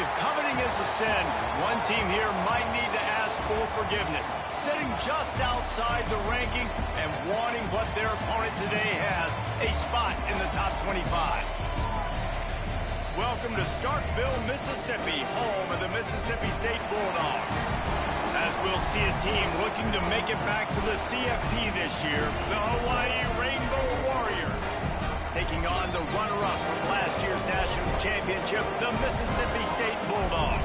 If coveting is a sin, one team here might need to ask for forgiveness, sitting just outside the rankings and wanting what their opponent today has, a spot in the top 25. Welcome to Starkville, Mississippi, home of the Mississippi State Bulldogs. As we'll see a team looking to make it back to the CFP this year, the Hawaii Rainbow Warriors, taking on the runner-up from last year's national championship, the Mississippi State Bulldogs.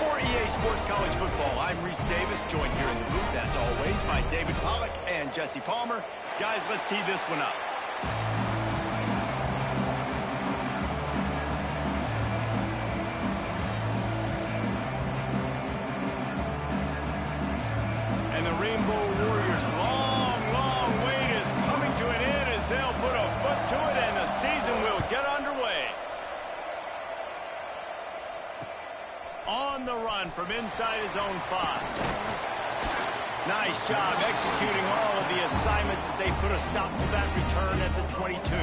For EA Sports College Football, I'm Reese Davis, joined here in the booth, as always, by David Pollack and Jesse Palmer. Guys, let's tee this one up. And the Rainbow Warriors' long wait is coming to an end as they'll put a foot to it and the season will get underway. On the run from inside his own 5. Nice job executing all of the assignments as they put a stop to that return at the 22.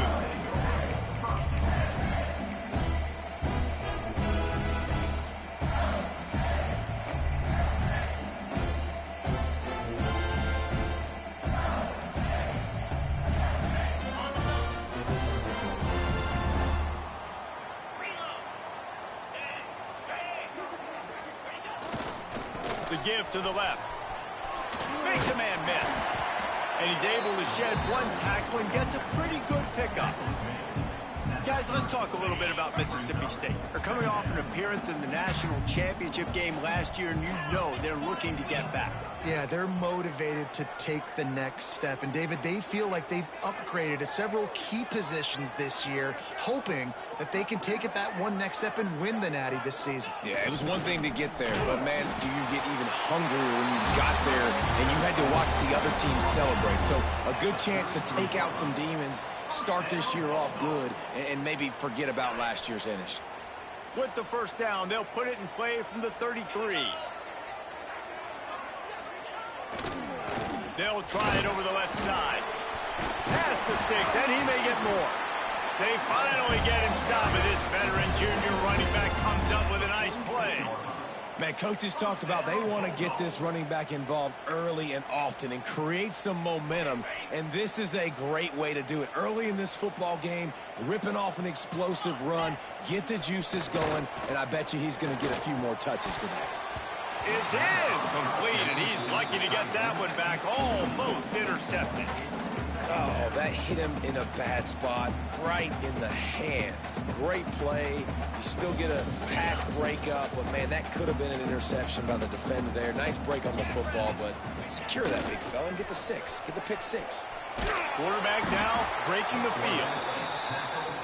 The give to the left. Makes a man miss. And he's able to shed one tackle and gets a pretty good pickup. Guys, let's talk a little bit about Mississippi State. They're coming off an appearance in the national championship game last year, and you know they're looking to get back. Yeah, they're motivated to take the next step. And, David, they feel like they've upgraded to several key positions this year, hoping that they can take it that one next step and win the Natty this season. Yeah, it was one thing to get there, but, man, do you get even hungrier when you got there and you had to watch the other team celebrate. So a good chance to take out some demons, start this year off good, and maybe forget about last year's finish. With the first down, they'll put it in play from the 33. They'll try it over the left side. Past the sticks, and he may get more. They finally get him stopped, but this veteran junior running back comes up with a nice play. Man, coaches talked about they want to get this running back involved early and often and create some momentum, and this is a great way to do it. Early in this football game, ripping off an explosive run, get the juices going, and I bet you he's going to get a few more touches today. It's incomplete, and he's lucky to get that one back, almost intercepted. Oh, that hit him in a bad spot, right in the hands. Great play. You still get a pass breakup, but, man, that could have been an interception by the defender there. Nice break on the football, but secure that big fella and get the 6. Get the pick 6. Quarterback now breaking the field.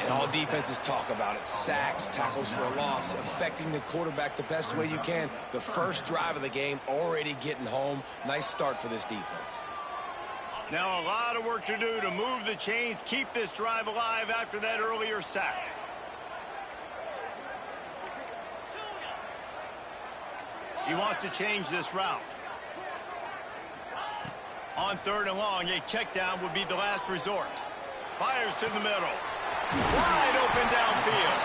And all defenses talk about it. Sacks, tackles for a loss, affecting the quarterback the best way you can. The first drive of the game already getting home. Nice start for this defense. Now a lot of work to do to move the chains, keep this drive alive after that earlier sack. He wants to change this route. On 3rd and long, a check down would be the last resort. Fires to the middle. Wide open downfield.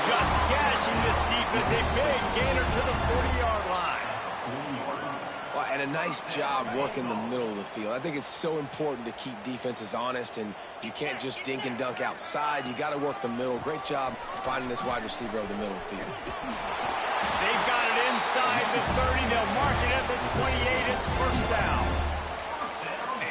Just gashing this defense. A big gainer to the 40-yard line. Well, and a nice job working the middle of the field. I think it's so important to keep defenses honest, and you can't just dink and dunk outside. You got to work the middle. Great job finding this wide receiver over the middle of the field. They've got it inside the 30. They'll mark it at the 28. It's first down.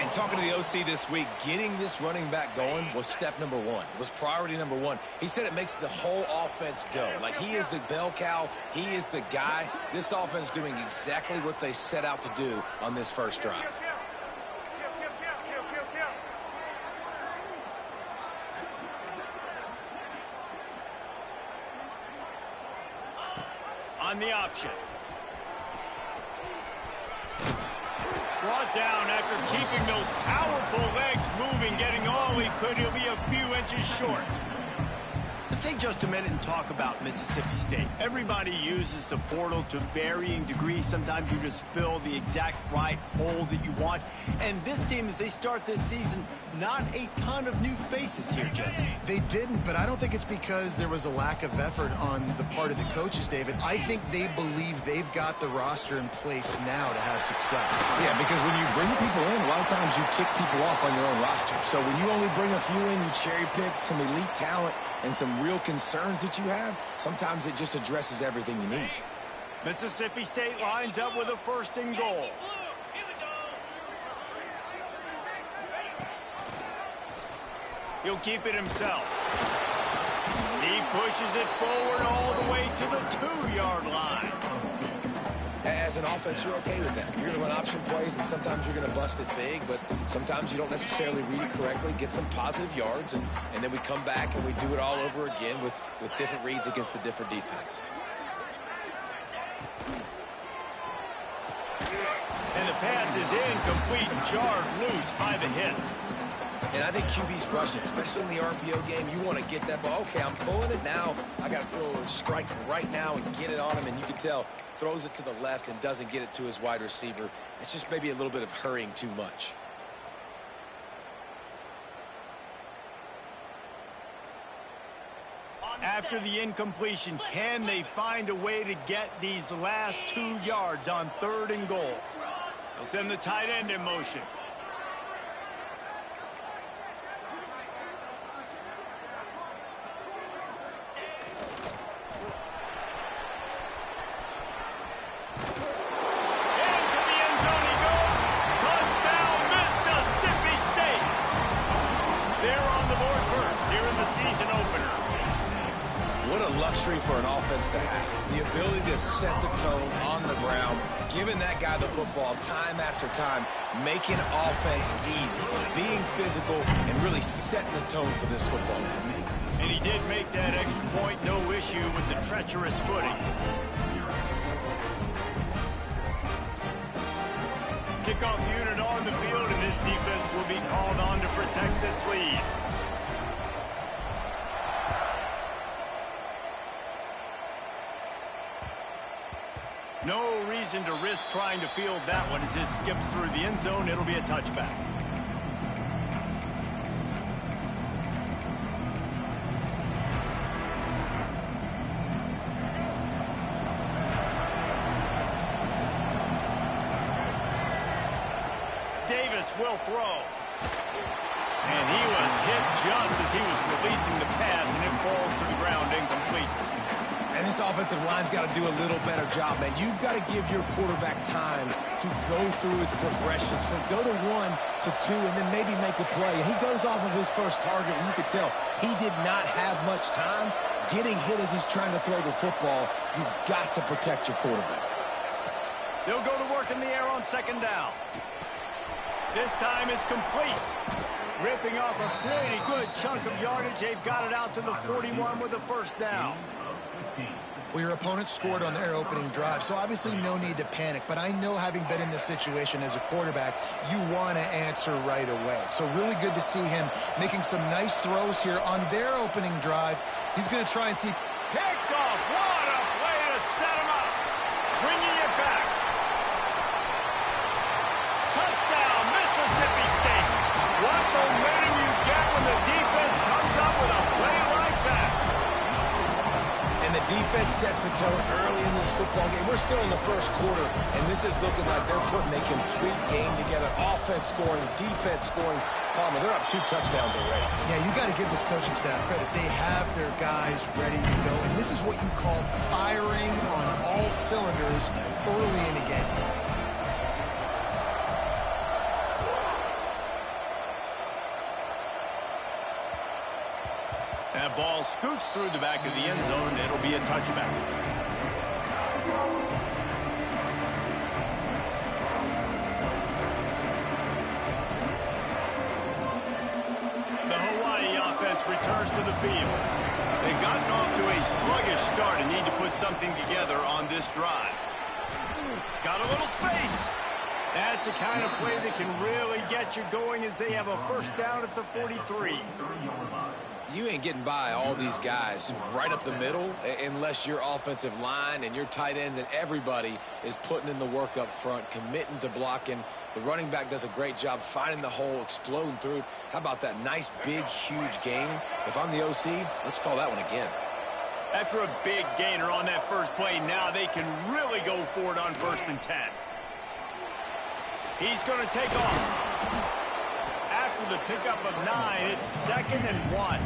And talking to the OC this week, getting this running back going was step number 1. It was priority number 1. He said it makes the whole offense go. Like, he is the bell cow. He is the guy. This offense doing exactly what they set out to do on this first drive. On the option. Brought down after keeping those powerful legs moving, getting all he could. He'll be a few inches short. Let's take just a minute and talk about Mississippi State. Everybody uses the portal to varying degrees. Sometimes you just fill the exact right hole that you want. And this team, as they start this season, not a ton of new faces here, Jesse. They didn't, but I don't think it's because there was a lack of effort on the part of the coaches, David. I think they believe they've got the roster in place now to have success. Yeah, because when you bring people in, a lot of times you tick people off on your own roster. So when you only bring a few in, you cherry pick some elite talent and some real concerns that you have, sometimes it just addresses everything you need. Mississippi State lines up with a 1st and goal. He'll keep it himself. He pushes it forward all the way to the 2-yard line. As an offense, you're okay with that. You're going to run option plays, and sometimes you're going to bust it big, but sometimes you don't necessarily read it correctly, get some positive yards, and then we come back and we do it all over again with different reads against the different defense. And the pass is incomplete, jarred loose by the hit. And I think QB's rushing, especially in the RPO game. You want to get that ball. Okay, I'm pulling it now. I got to throw a strike right now and get it on him. And you can tell, throws it to the left and doesn't get it to his wide receiver. It's just maybe a little bit of hurrying too much. After the incompletion, can they find a way to get these last 2 yards on 3rd and goal? They'll send the tight end in motion. For an offense to have the ability to set the tone on the ground, giving that guy the football time after time, making offense easy, being physical, and really setting the tone for this football game. And he did make that extra point, no issue with the treacherous footing. Kickoff unit on the field, and this defense will be called on to protect this lead. No reason to risk trying to field that one as it skips through the end zone. It'll be a touchback. Davis will throw. And he was hit just as he was releasing the pass, and it falls to the ground incomplete. And this offensive line's got to do a little better job, man. You've got to give your quarterback time to go through his progressions from go to 1 to 2 and then maybe make a play. And he goes off of his first target, and you could tell he did not have much time getting hit as he's trying to throw the football. You've got to protect your quarterback. They'll go to work in the air on 2nd down. This time it's complete. Ripping off a pretty good chunk of yardage. They've got it out to the 41 with a 1st down. Well, your opponent scored on their opening drive, so obviously no need to panic. But I know, having been in this situation as a quarterback, you want to answer right away. So really good to see him making some nice throws here on their opening drive. He's going to try and see. Picked off. What a way to set him up. Bringing it back. Touchdown, Mississippi State. What momentum you get when the defense comes up with a play like that. And the defense sets the tone early in this football game. We're still in the 1st quarter, and this is looking like they're putting a complete game together. Offense scoring, defense scoring. Palmer, they're up 2 touchdowns already. Yeah, you got to give this coaching staff credit. They have their guys ready to go, and this is what you call firing on all cylinders early in a game. That ball scoots through the back of the end zone. It'll be a touchback. The Hawaii offense returns to the field. They've gotten off to a sluggish start and need to put something together on this drive. Got a little space. That's the kind of play that can really get you going as they have a 1st down at the 43. You ain't getting by all these guys right up the middle unless your offensive line and your tight ends and everybody is putting in the work up front, committing to blocking. The running back does a great job finding the hole, exploding through. How about that nice, big, huge gain? If I'm the OC, let's call that one again. After a big gainer on that first play, now they can really go for it on 1st and 10. He's going to take off. After the pickup of 9, it's 2nd and 1.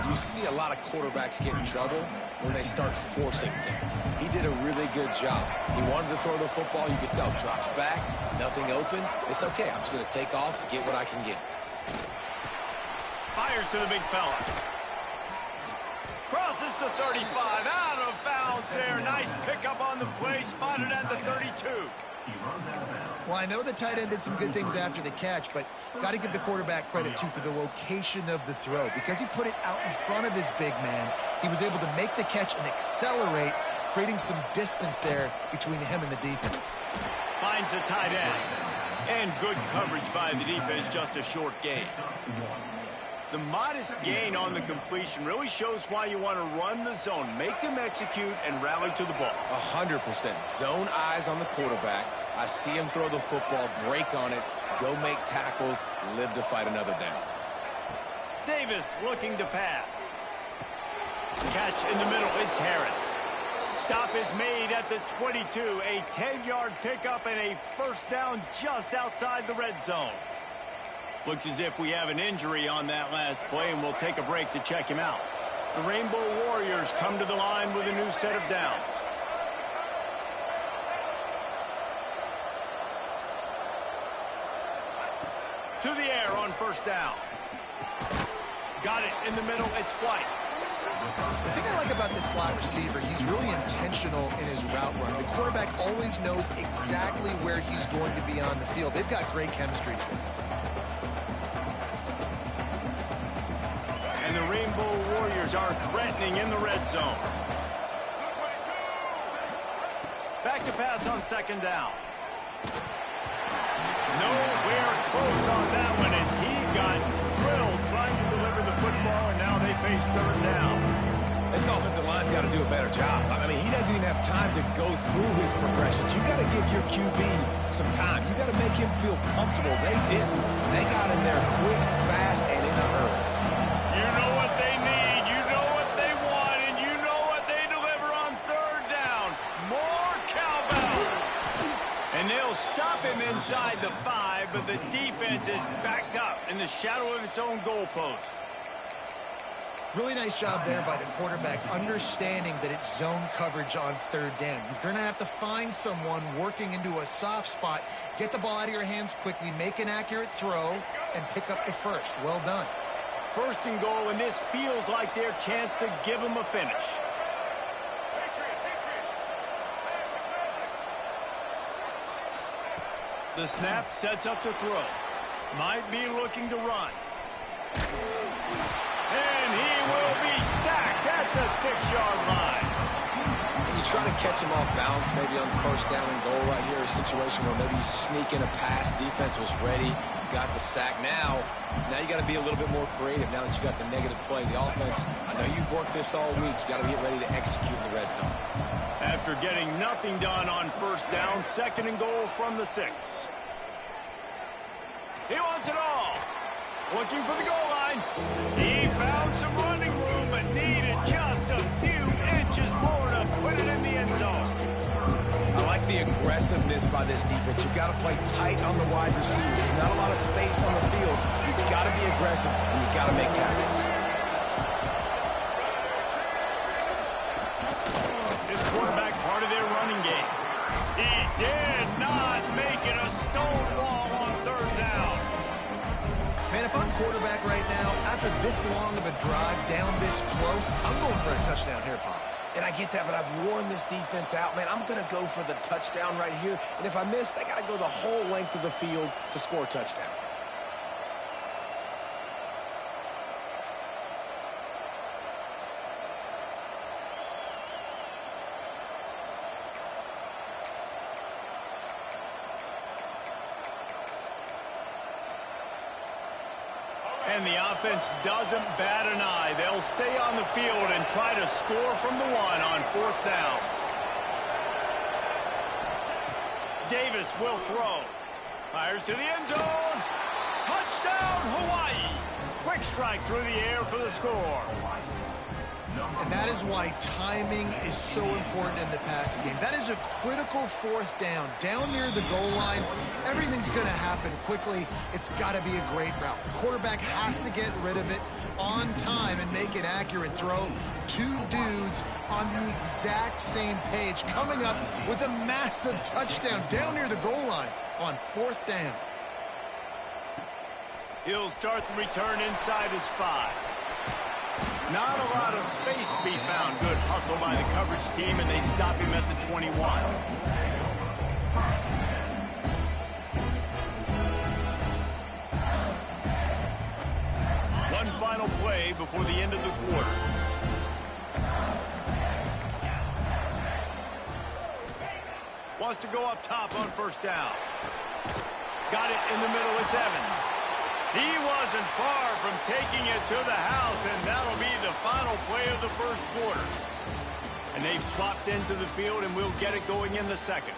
You see a lot of quarterbacks get in trouble when they start forcing things. He did a really good job. He wanted to throw the football. You could tell. Drops back, nothing open. It's okay. I'm just going to take off, get what I can get. Fires to the big fella. Crosses the 35. Out of bounds there. Nice pickup on the play. Spotted at the 32. Well, I know the tight end did some good things after the catch, but got to give the quarterback credit, too, for the location of the throw. Because he put it out in front of his big man, he was able to make the catch and accelerate, creating some distance there between him and the defense. Finds the tight end. And good coverage by the defense, just a short gain. The modest gain on the completion really shows why you want to run the zone, make them execute, and rally to the ball. 100%. Zone eyes on the quarterback. I see him throw the football, break on it, go make tackles, live to fight another down. Davis looking to pass. Catch in the middle. It's Harris. Stop is made at the 22. A 10-yard pickup and a 1st down just outside the red zone. Looks as if we have an injury on that last play, and we'll take a break to check him out. The Rainbow Warriors come to the line with a new set of downs. To the air on 1st down. Got it in the middle. It's White. The thing I like about this slot receiver, he's really intentional in his route run. The quarterback always knows exactly where he's going to be on the field. They've got great chemistry. And the Rainbow Warriors are threatening in the red zone. Back to pass on 2nd down. Nowhere close on that one as he got drilled trying to deliver the football, and now they face 3rd down. This offensive line's got to do a better job. I mean, he doesn't even have time to go through his progressions. You got to give your QB some time. You got to make him feel comfortable. They didn't. They got in there quick, fast, and in a hurry. You know what they need, you know what they want, and you know what they deliver on 3rd down. More cowbell. And they'll stop him inside the 5, but the defense is backed up in the shadow of its own goalpost. Really nice job there by the quarterback, understanding that it's zone coverage on 3rd down. You're going to have to find someone working into a soft spot, get the ball out of your hands quickly, make an accurate throw, and pick up the 1st. Well done. 1st and goal, and this feels like their chance to give them a finish. The snap sets up to throw. Might be looking to run. And he will be sacked at the 6-yard line. You try to catch him off balance, maybe on 1st down and goal right here, a situation where maybe you sneak in a pass, defense was ready, got the sack. Now you got to be a little bit more creative now that you got the negative play. The offense, I know you've worked this all week. You got to get ready to execute in the red zone. After getting nothing done on 1st down, 2nd and goal from the 6. He wants it all. Looking for the goal line. He found some running room, but needed just a few inches more to put it in the end zone. I like the aggressiveness by this defense. You got to play tight on the wide receivers. There's not a lot of space on the field. You got to be aggressive, and you got to make tackles. This quarterback part of their running game. He did not make it a stone wall on 3rd down. Man, if I'm quarterback right now, after this long of a drive down this close, I'm going for a touchdown here, Pop. And I get that, but I've worn this defense out, man. I'm going to go for the touchdown right here. And if I miss, they got to go the whole length of the field to score a touchdown. And And the offense doesn't bat an eye. They'll stay on the field and try to score from the one on 4th down. Davis will throw. Fires to the end zone. Touchdown, Hawaii. Quick strike through the air for the score. And that is why timing is so important in the passing game. That is a critical 4th down. Down near the goal line, everything's going to happen quickly. It's got to be a great route. The quarterback has to get rid of it on time and make an accurate throw. 2 dudes on the exact same page coming up with a massive touchdown down near the goal line on 4th down. He'll start the return inside his 5. Not a lot of space to be found. Good hustle by the coverage team, and they stop him at the 21. One final play before the end of the quarter. Wants to go up top on 1st down. Got it in the middle. It's Evans. He wasn't far from taking it to the house, and that'll be the final play of the 1st quarter. And they've swapped into the field, and we'll get it going in the 2nd.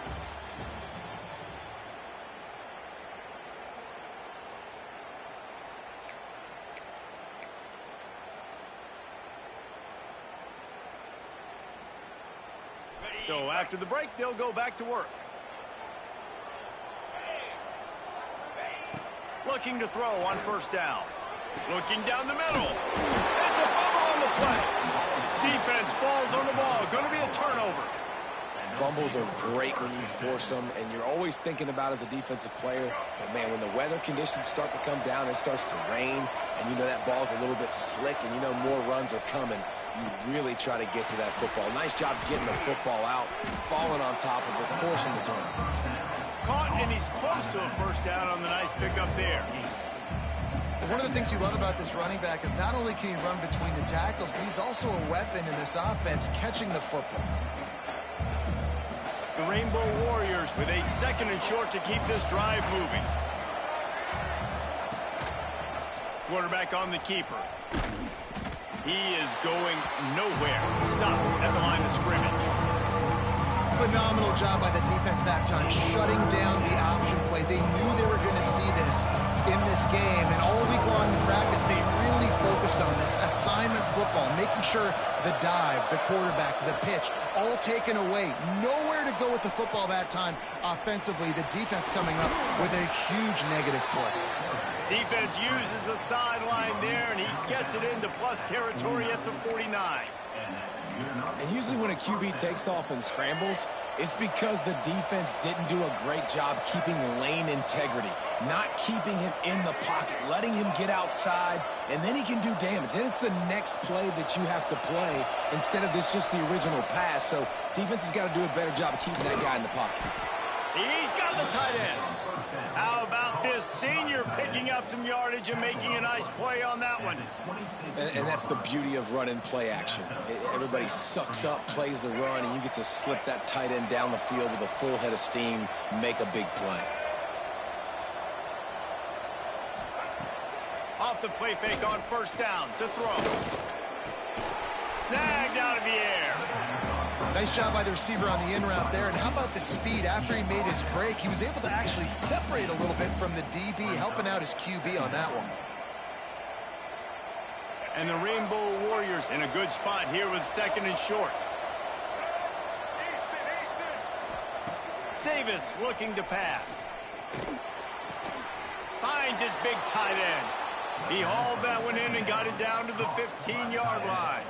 So after the break, they'll go back to work. Looking to throw on 1st down. Looking down the middle. It's a fumble on the play. Defense falls on the ball. Going to be a turnover. Fumbles are great when you force them, and you're always thinking about as a defensive player, but man, when the weather conditions start to come down, it starts to rain, and you know that ball's a little bit slick, and you know more runs are coming. You really try to get to that football. Nice job getting the football out, falling on top of it, forcing the turnover. Caught, and he's close to a 1st down on the nice pickup there. One of the things you love about this running back is not only can he run between the tackles, but he's also a weapon in this offense, catching the football. The Rainbow Warriors with a 2nd and short to keep this drive moving. Quarterback on the keeper. He is going nowhere. Stop at the line of scrimmage. Phenomenal job by the defense that time, shutting down the option play. They knew they were going to see this in this game, and all week long in practice, they really focused on this assignment football, making sure the dive, the quarterback, the pitch, all taken away. Nowhere to go with the football that time offensively. The defense coming up with a huge negative play. Defense uses a sideline there, and he gets it into plus territory at the 49. And usually when a QB takes off and scrambles, it's because the defense didn't do a great job keeping lane integrity, not keeping him in the pocket, letting him get outside, and then he can do damage. Then it's the next play that you have to play instead of this just the original pass. So defense has got to do a better job of keeping that guy in the pocket. He's got the tight end. How about this senior picking up some yardage and making a nice play on that one? And that's the beauty of running play action. Everybody sucks up, plays the run, and you get to slip that tight end down the field with a full head of steam, make a big play. Off the play fake on 1st down to throw. Snagged out of the air. Nice job by the receiver on the in route there. And how about the speed after he made his break? He was able to actually separate a little bit from the DB, helping out his QB on that one. And the Rainbow Warriors in a good spot here with 2nd and short. Davis looking to pass. Finds his big tight end. He hauled that one in and got it down to the 15-yard line.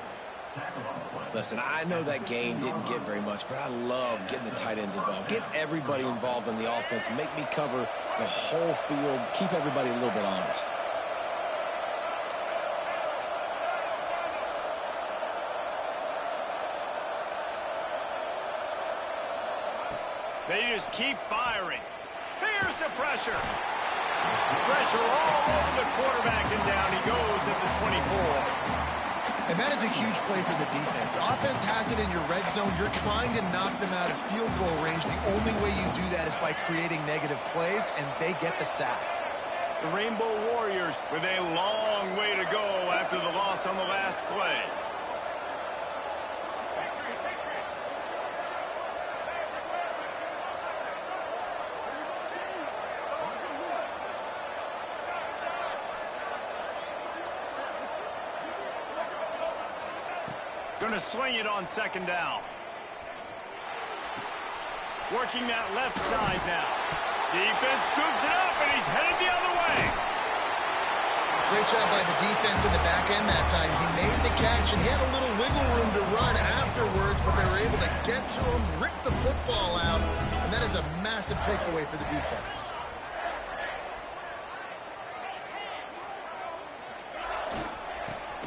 Listen, I know that gain didn't get very much, but I love getting the tight ends involved. Get everybody involved in the offense. Make me cover the whole field. Keep everybody a little bit honest. They just keep firing. Here's the pressure. Pressure all over the quarterback, and down he goes at the 24. And that is a huge play for the defense. Offense has it in your red zone. You're trying to knock them out of field goal range. The only way you do that is by creating negative plays, and they get the sack. The Rainbow Warriors with a long way to go after the loss on the last play. Going to swing it on second down. Working that left side now. Defense scoops it up, and he's headed the other way. Great job by the defense in the back end that time. He made the catch, and he had a little wiggle room to run afterwards, but they were able to get to him, rip the football out, and that is a massive takeaway for the defense.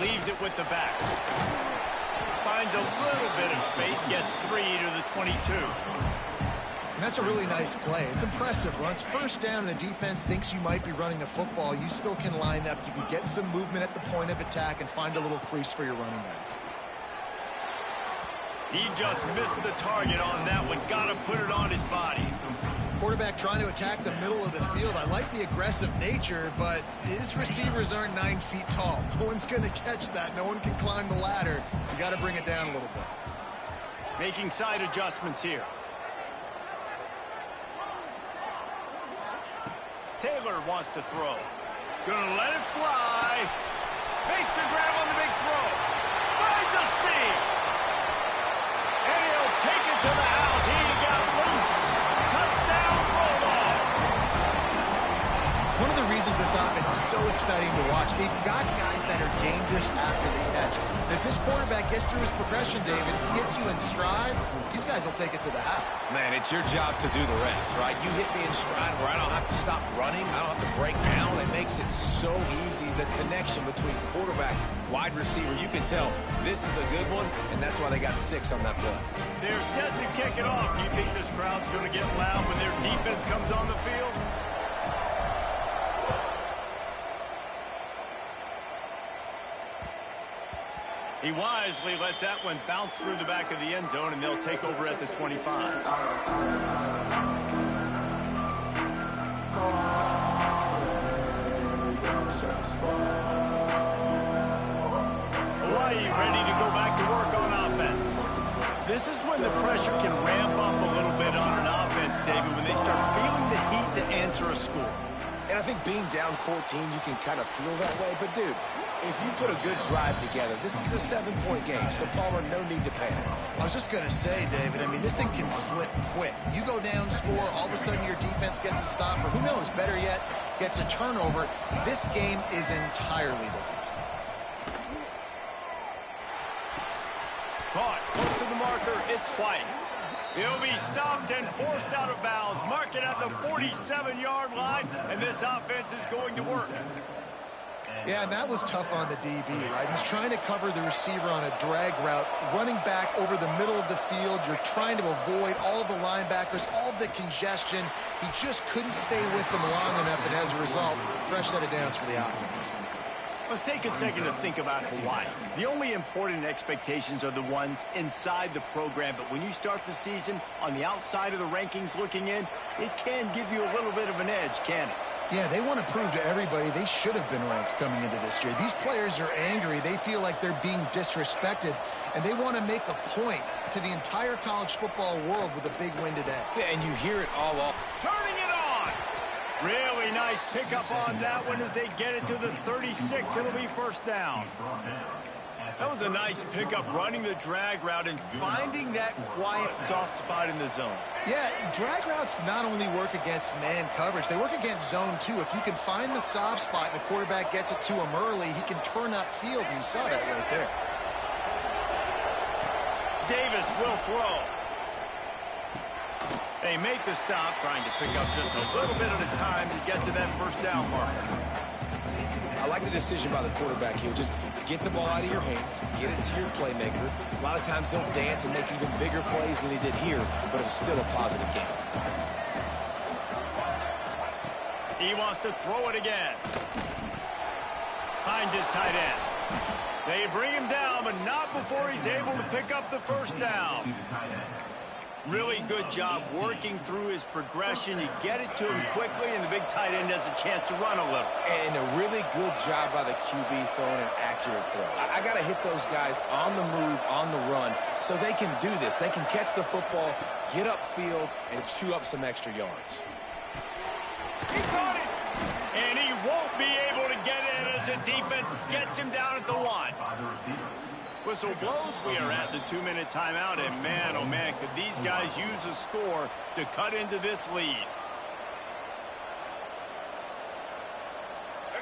Leaves it with the back. Finds a little bit of space, gets 3 to the 22. And that's a really nice play. It's impressive. When it's first down and the defense thinks you might be running the football, you still can line up. You can get some movement at the point of attack and find a little crease for your running back. He just missed the target on that one. Got to put it on his body. Quarterback trying to attack the middle of the field. I like the aggressive nature, but his receivers aren't 9 feet tall. No one's going to catch that. No one can climb the ladder. You got to bring it down a little bit. Making side adjustments here. Taylor wants to throw. Gonna let it fly. Makes the grab on the big throw. Finds a seam. And he'll take it to the house. He got loose. Touchdown, Bulldog. One of the reasons this offense is so exciting to watch, they've got guys that are dangerous after they catch. And if this quarterback gets through his progression, David, hits you in stride, these guys will take it to the house. Man, it's your job to do the rest, right? You hit me in stride where I don't have to stop running. I don't have to break down. It makes it so easy. The connection between quarterback, wide receiver, you can tell this is a good one, and that's why they got 6 on that play. They're set to kick it off. Do you think this crowd's going to get loud when their defense comes on the field? He wisely lets that one bounce through the back of the end zone, and they'll take over at the 25. Hawaii ready to go back to work on offense. This is when the pressure can ramp up a little bit on an offense, David, when they start feeling the heat to answer a score. And I think being down 14, you can kind of feel that way. But, dude, if you put a good drive together, this is a 7-point game, so Palmer, no need to panic. I was just going to say, David, I mean, this thing can flip quick. You go down, score, all of a sudden your defense gets a stop, or who knows, better yet, gets a turnover. This game is entirely different. Caught, close to the marker, it's White. He'll be stopped and forced out of bounds. Mark it at the 47-yard line, and this offense is going to work. Yeah, and that was tough on the DB, right? He's trying to cover the receiver on a drag route, running back over the middle of the field. You're trying to avoid all of the linebackers, all of the congestion. He just couldn't stay with them long enough, and as a result, fresh set of downs for the offense. Let's take a second to think about Hawaii. The only important expectations are the ones inside the program, but when you start the season on the outside of the rankings looking in, it can give you a little bit of an edge, can it? Yeah, they want to prove to everybody they should have been ranked coming into this year. These players are angry. They feel like they're being disrespected, and they want to make a point to the entire college football world with a big win today. Yeah, and you hear it all off. Turning it on! Really nice pickup on that one as they get it to the 36. It'll be first down. That was a nice pickup, running the drag route and finding that quiet, soft spot in the zone. Yeah, drag routes not only work against man coverage, they work against zone too. If you can find the soft spot and the quarterback gets it to him early, he can turn upfield. You saw that right there. Davis will throw. They make the stop, trying to pick up just a little bit at a time to get to that first down marker. I like the decision by the quarterback here. Just get the ball out of your hands, get it to your playmaker. A lot of times he'll dance and make even bigger plays than he did here, but it was still a positive game. He wants to throw it again. Finds his tight end. They bring him down, but not before he's able to pick up the first down. Really good job working through his progression. You get it to him quickly, and the big tight end has a chance to run a little. And a really good job by the QB throwing an accurate throw. I got to hit those guys on the move, on the run, so they can do this. They can catch the football, get upfield, and chew up some extra yards. He caught it! And he won't be able to get it as the defense gets him down at the 1. Whistle blows. We are at the 2-minute timeout, and man, oh man, could these guys use a score to cut into this lead.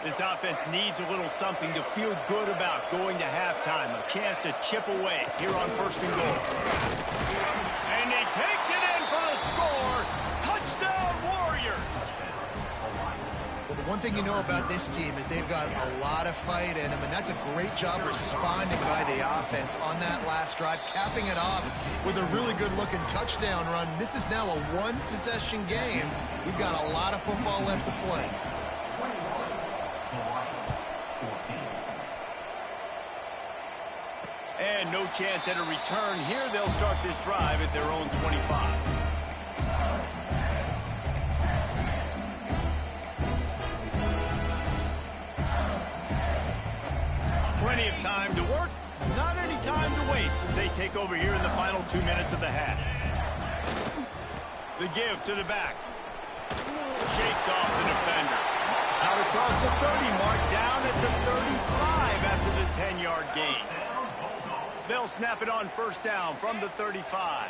This offense needs a little something to feel good about going to halftime. A chance to chip away here on 1st and goal. And he takes it in for the score. Touchdown, Warriors! Well, the one thing you know about this team is they've got a lot of fight in them, and that's a great job responding by the offense on that last drive, capping it off with a really good-looking touchdown run. This is now a one-possession game. We've got a lot of football left to play. And no chance at a return here. They'll start this drive at their own 25. Plenty of time to work, not any time to waste as they take over here in the final 2 minutes of the half. The give to the back. Shakes off the defender. Out across the 30 mark, down at the 35 after the 10-yard gain. They'll snap it on 1st down from the 35.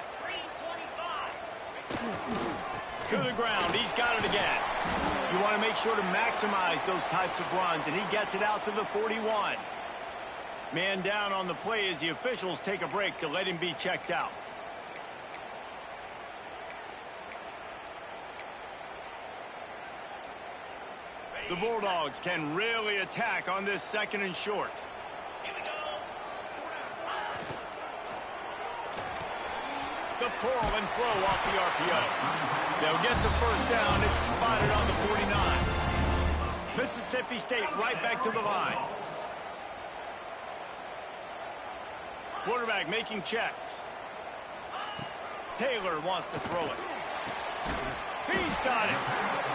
To the ground, he's got it again. You want to make sure to maximize those types of runs, and he gets it out to the 41. Man down on the play as the officials take a break to let him be checked out. The Bulldogs can really attack on this 2nd and short. The pull and throw off the RPO. They'll get the 1st down. It's spotted on the 49. Mississippi State right back to the line. Quarterback making checks. Taylor wants to throw it. He's got it.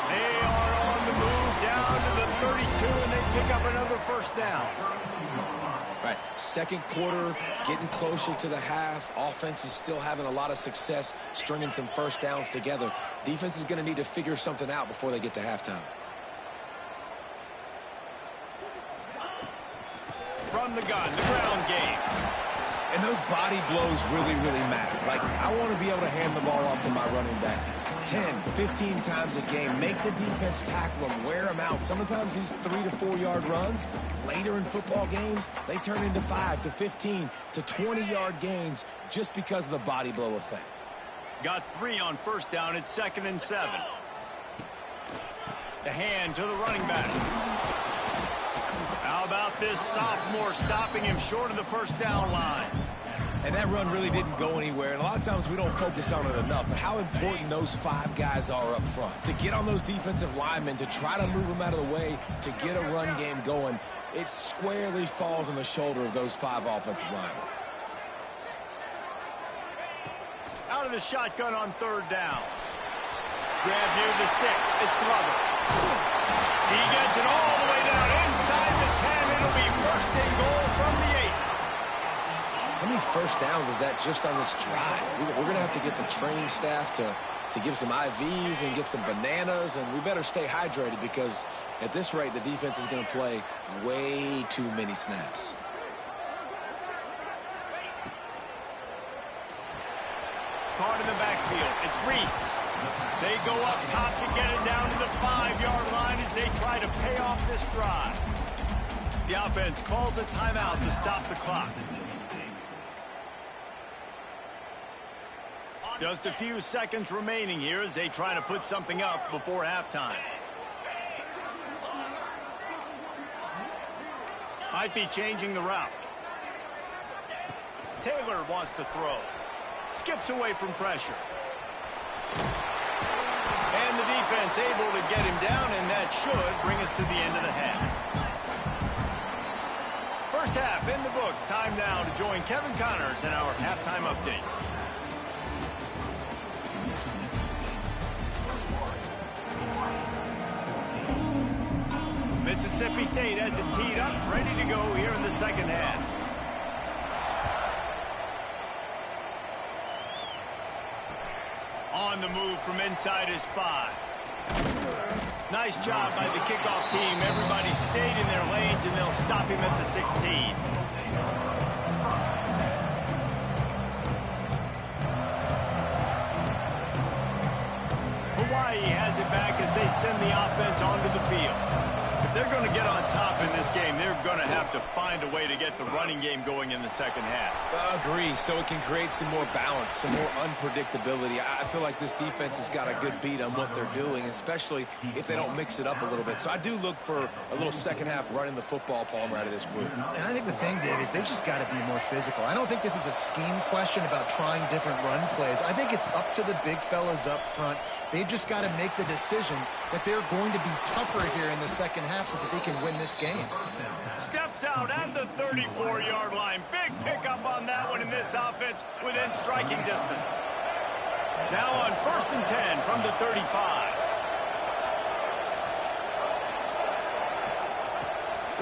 They are on the move down to the 32, and they pick up another 1st down. Right, 2nd quarter, getting closer to the half. Offense is still having a lot of success stringing some 1st downs together. Defense is going to need to figure something out before they get to halftime. From the gun, the ground game. And those body blows really, really matter. Like, I want to be able to hand the ball off to my running back 10, 15 times a game. Make the defense tackle them, wear them out. Sometimes these 3 to 4 yard runs, later in football games, they turn into 5 to 15 to 20-yard gains just because of the body blow effect. Got 3 on 1st down. It's 2nd and 7. The hand to the running back. How about this sophomore stopping him short of the 1st down line? And that run really didn't go anywhere. And a lot of times we don't focus on it enough. But how important those 5 guys are up front. To get on those defensive linemen, to try to move them out of the way, to get a run game going, it squarely falls on the shoulder of those 5 offensive linemen. Out of the shotgun on 3rd down. Grab near the sticks. It's Glover. He gets it all the way down inside the 10. It'll be 1st and goal from the 8. How many 1st downs is that just on this drive? We're going to have to get the training staff to give some IVs and get some bananas, and we better stay hydrated because at this rate, the defense is going to play way too many snaps. Caught in the backfield. It's Reese. They go up top to get it down to the 5-yard line as they try to pay off this drive. The offense calls a timeout to stop the clock. Just a few seconds remaining here as they try to put something up before halftime. Might be changing the route. Taylor wants to throw. Skips away from pressure. And the defense able to get him down, and that should bring us to the end of the half. 1st half in the books. Time now to join Kevin Connors in our halftime update. Mississippi State has it teed up, ready to go here in the second half. On the move from inside his 5. Nice job by the kickoff team. Everybody stayed in their lanes, and they'll stop him at the 16. Hawaii has it back as they send the offense onto the field. If they're going to get on top in this game, they're going to have to find a way to get the running game going in the second half. Agree, so it can create some more balance, some more unpredictability. I feel like this defense has got a good beat on what they're doing, especially if they don't mix it up a little bit. So I do look for a little second half running the football, Palmer, out of this group. And I think the thing, Dave, is they just got to be more physical. I don't think this is a scheme question about trying different run plays. I think it's up to the big fellas up front. They've just got to make the decision that they're going to be tougher here in the second half so that they can win this game. Steps out at the 34-yard line. Big pickup on that one in this offense within striking distance. Now on 1st and 10 from the 35.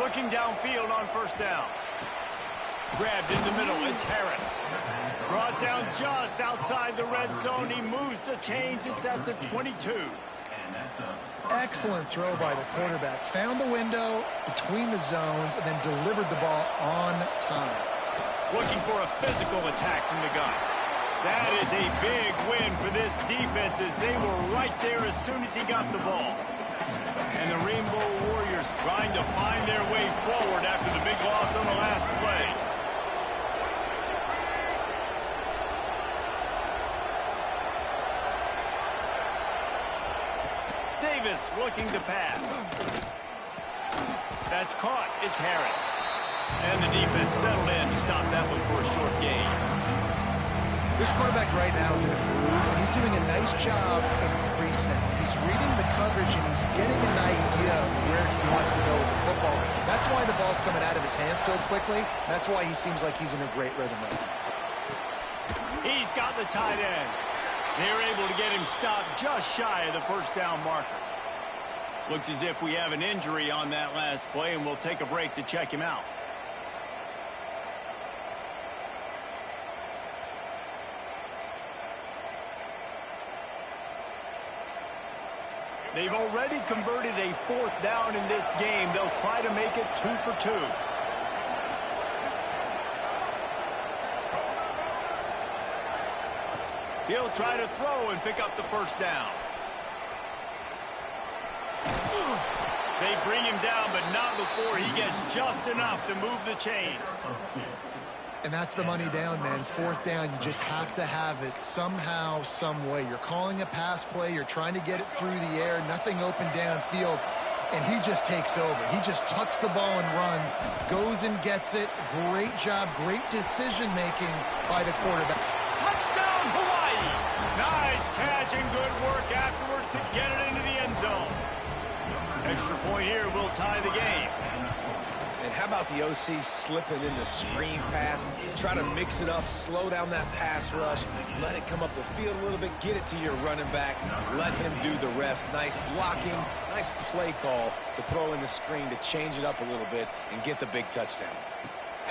Looking downfield on 1st down. Grabbed in the middle, it's Harris. Brought down just outside the red zone. He moves the chains. It's at the 22. Excellent throw by the quarterback. Found the window between the zones and then delivered the ball on time. Looking for a physical attack from the gun. That is a big win for this defense as they were right there as soon as he got the ball. And the Rainbow Warriors trying to find their way forward after the big loss on the last play. Davis looking to pass. That's caught. It's Harris. And the defense settled in to stop that one for a short gain. This quarterback right now is in a groove, and he's doing a nice job in pre-snap. He's reading the coverage, and he's getting an idea of where he wants to go with the football. That's why the ball's coming out of his hands so quickly. That's why he seems like he's in a great rhythm right now. He's got the tight end. They're able to get him stopped just shy of the 1st down marker. Looks as if we have an injury on that last play, and we'll take a break to check him out. They've already converted a 4th down in this game. They'll try to make it 2 for 2. He'll try to throw and pick up the 1st down. They bring him down, but not before he gets just enough to move the chains. And that's the money down, man. 4th down, you just have to have it somehow, some way. You're calling a pass play. You're trying to get it through the air. Nothing open downfield. And he just takes over. He just tucks the ball and runs, goes and gets it. Great job, great decision-making by the quarterback. Touchdown, Hawaii! Nice catch and good work afterwards to get it into the end zone. Extra point here will tie the game. And how about the OC slipping in the screen pass? Try to mix it up, slow down that pass rush, let it come up the field a little bit, get it to your running back, let him do the rest. Nice blocking, nice play call to throw in the screen to change it up a little bit and get the big touchdown.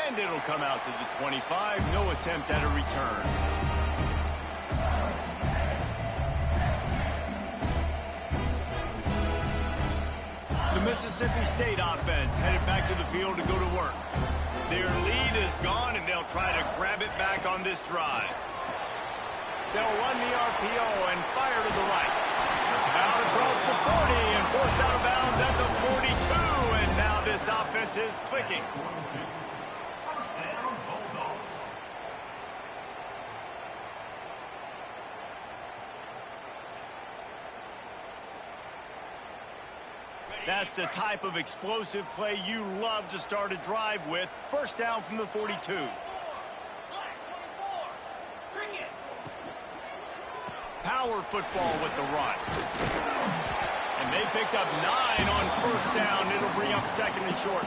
And it'll come out to the 25, no attempt at a return. The Mississippi State offense headed back to the field to go to work. Their lead is gone, and they'll try to grab it back on this drive. They'll run the RPO and fire to the right. Out across the 40 and forced out of bounds at the 42, and now this offense is clicking. That's the type of explosive play you love to start a drive with. 1st down from the 42. Power football with the run. And they picked up 9 on 1st down. It'll bring up 2nd and short.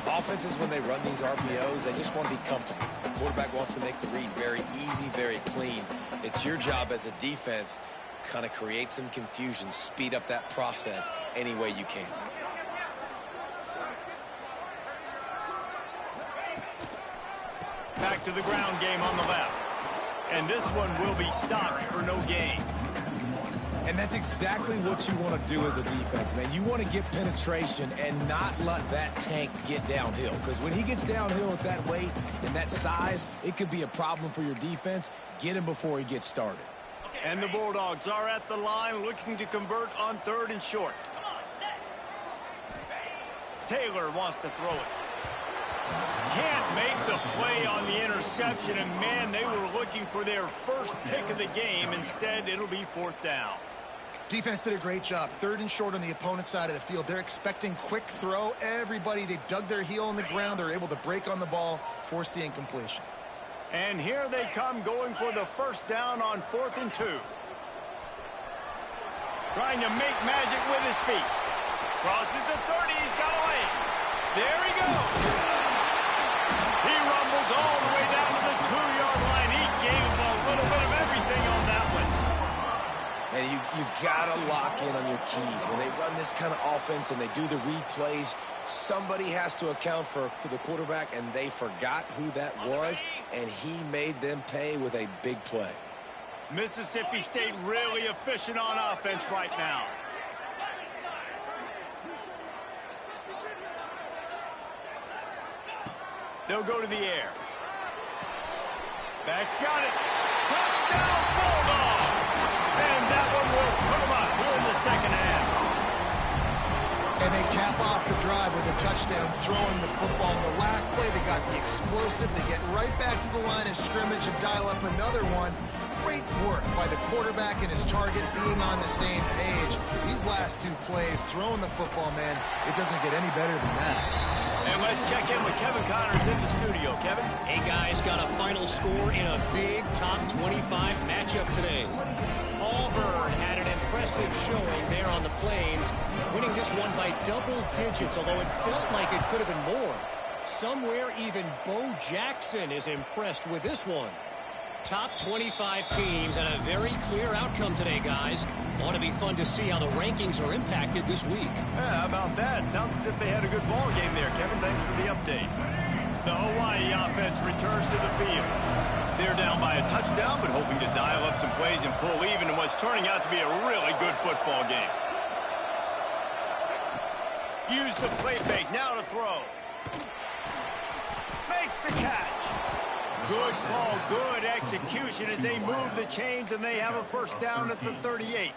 Offenses, when they run these RPOs, they just want to be comfortable. The quarterback wants to make the read very easy, very clean. It's your job as a defense kind of create some confusion, speed up that process any way you can. back to the ground game on the left. And this one will be stopped for no gain. And that's exactly what you want to do as a defense, man. You want to get penetration and not let that tank get downhill. Because when he gets downhill at that weight and that size, it could be a problem for your defense. Get him before he gets started. And the Bulldogs are at the line looking to convert on 3rd and short. Taylor wants to throw it. Can't make the play on the interception, and man, they were looking for their first pick of the game. Instead, it'll be 4th down. Defense did a great job. 3rd and short on the opponent's side of the field. They're expecting quick throw. Everybody, they dug their heel in the ground. They're able to break on the ball, force the incompletion. And here they come going for the 1st down on 4th and 2. Trying to make magic with his feet. Crosses the 30. He's got away. There he goes. He rumbles all the way down to the 2-yard line. He gave him a little bit of everything on that one. And you got to lock in on your keys. When they run this kind of offense and they do the replays, somebody has to account for the quarterback, and they forgot who that was, and he made them pay with a big play. Mississippi State really efficient on offense right now. They'll go to the air. Back's got it. Touchdown, Bulldogs! And that one will put them up here in the 2nd half. And they cap off the drive with a touchdown, throwing the football. In the last play, they got the explosive. They get right back to the line of scrimmage and dial up another one. Great work by the quarterback and his target being on the same page. These last 2 plays, throwing the football, man, it doesn't get any better than that. And let's check in with Kevin Connors in the studio. Kevin? Hey, guys, got a final score in a big top 25 matchup today. Auburn had an impressive showing there on the Plains, winning this one by double digits, although it felt like it could have been more. Somewhere even Bo Jackson is impressed with this one. Top 25 teams and a very clear outcome today, guys. Ought to be fun to see how the rankings are impacted this week. Yeah, how about that? Sounds as if they had a good ball game there, Kevin. Thanks for the update. The Hawaii offense returns to the field. They're down by a touchdown, but hoping to dial up some plays and pull even in what's turning out to be a really good football game. Use the play fake, now to throw. Makes the catch. Good call, good execution as they move the chains, and they have a 1st down at the 38.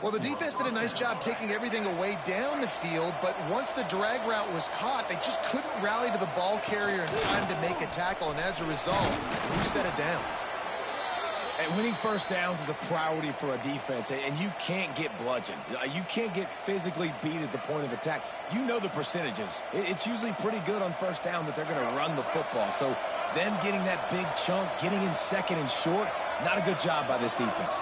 Well, the defense did a nice job taking everything away down the field, but once the drag route was caught, they just couldn't rally to the ball carrier in time to make a tackle, and as a result, new set of downs. And winning 1st downs is a priority for a defense, and you can't get bludgeoned. You can't get physically beat at the point of attack. You know the percentages. It's usually pretty good on 1st down that they're going to run the football. So them getting that big chunk, getting in 2nd and short, not a good job by this defense.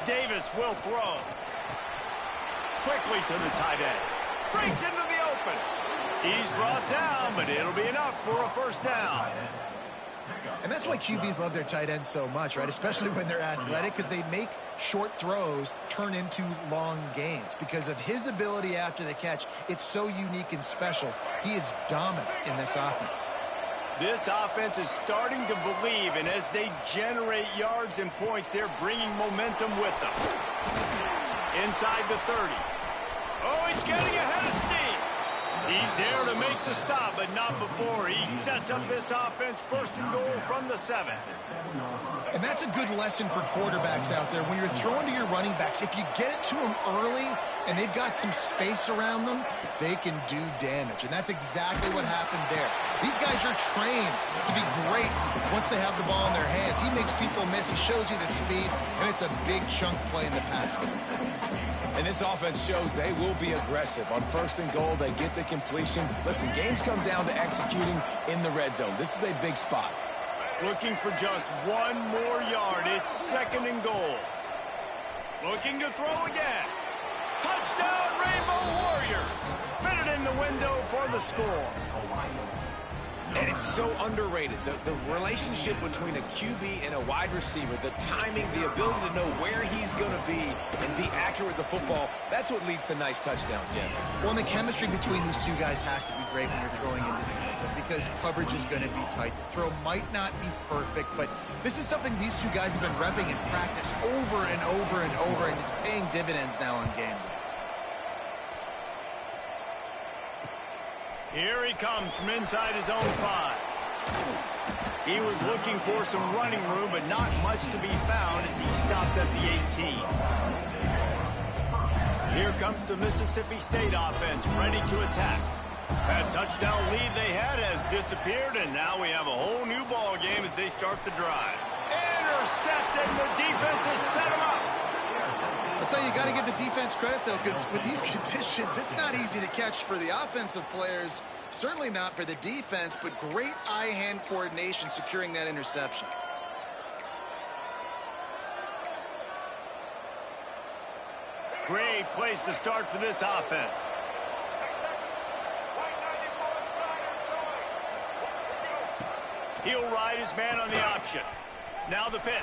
Davis will throw. Quickly to the tight end. Breaks into the open. He's brought down, but it'll be enough for a 1st down. And that's why QBs love their tight ends so much, right? Especially when they're athletic, because they make short throws turn into long gains. Because of his ability after the catch, it's so unique and special. He is dominant in this offense. This offense is starting to believe, and as they generate yards and points, they're bringing momentum with them. Inside the 30. Oh, he's getting ahead of steam. He's there to make the stop, but not before. He sets up this offense 1st and goal from the 7. And that's a good lesson for quarterbacks out there. When you're throwing to your running backs, if you get it to them early and they've got some space around them, they can do damage. And that's exactly what happened there. These guys are trained to be great once they have the ball in their hands. He makes people miss. He shows you the speed, and it's a big chunk play in the pass game. And this offense shows they will be aggressive. On 1st and goal, they get the completion. Listen, games come down to executing in the red zone. This is a big spot. Looking for just 1 more yard. It's 2nd and goal. Looking to throw again. Touchdown, Rainbow Warriors. Fitted in the window for the score. And it's so underrated. The relationship between a QB and a wide receiver, the timing, the ability to know where he's going to be and be accurate with the football, that's what leads to nice touchdowns, Jesse. Well, and the chemistry between these two guys has to be great when you're throwing into the end zone because coverage is going to be tight. The throw might not be perfect, but this is something these two guys have been repping in practice over and over and over, and it's paying dividends now on game day. Here he comes from inside his own 5. He was looking for some running room, but not much to be found as he stopped at the 18. Here comes the Mississippi State offense, ready to attack. That touchdown lead they had has disappeared, and now we have a whole new ball game as they start the drive. Intercepted. The defense has set him up. That's how you got to give the defense credit, though, because with these conditions, it's not easy to catch for the offensive players, certainly not for the defense, but great eye-hand coordination securing that interception. Great place to start for this offense. He'll ride his man on the option. Now the pitch.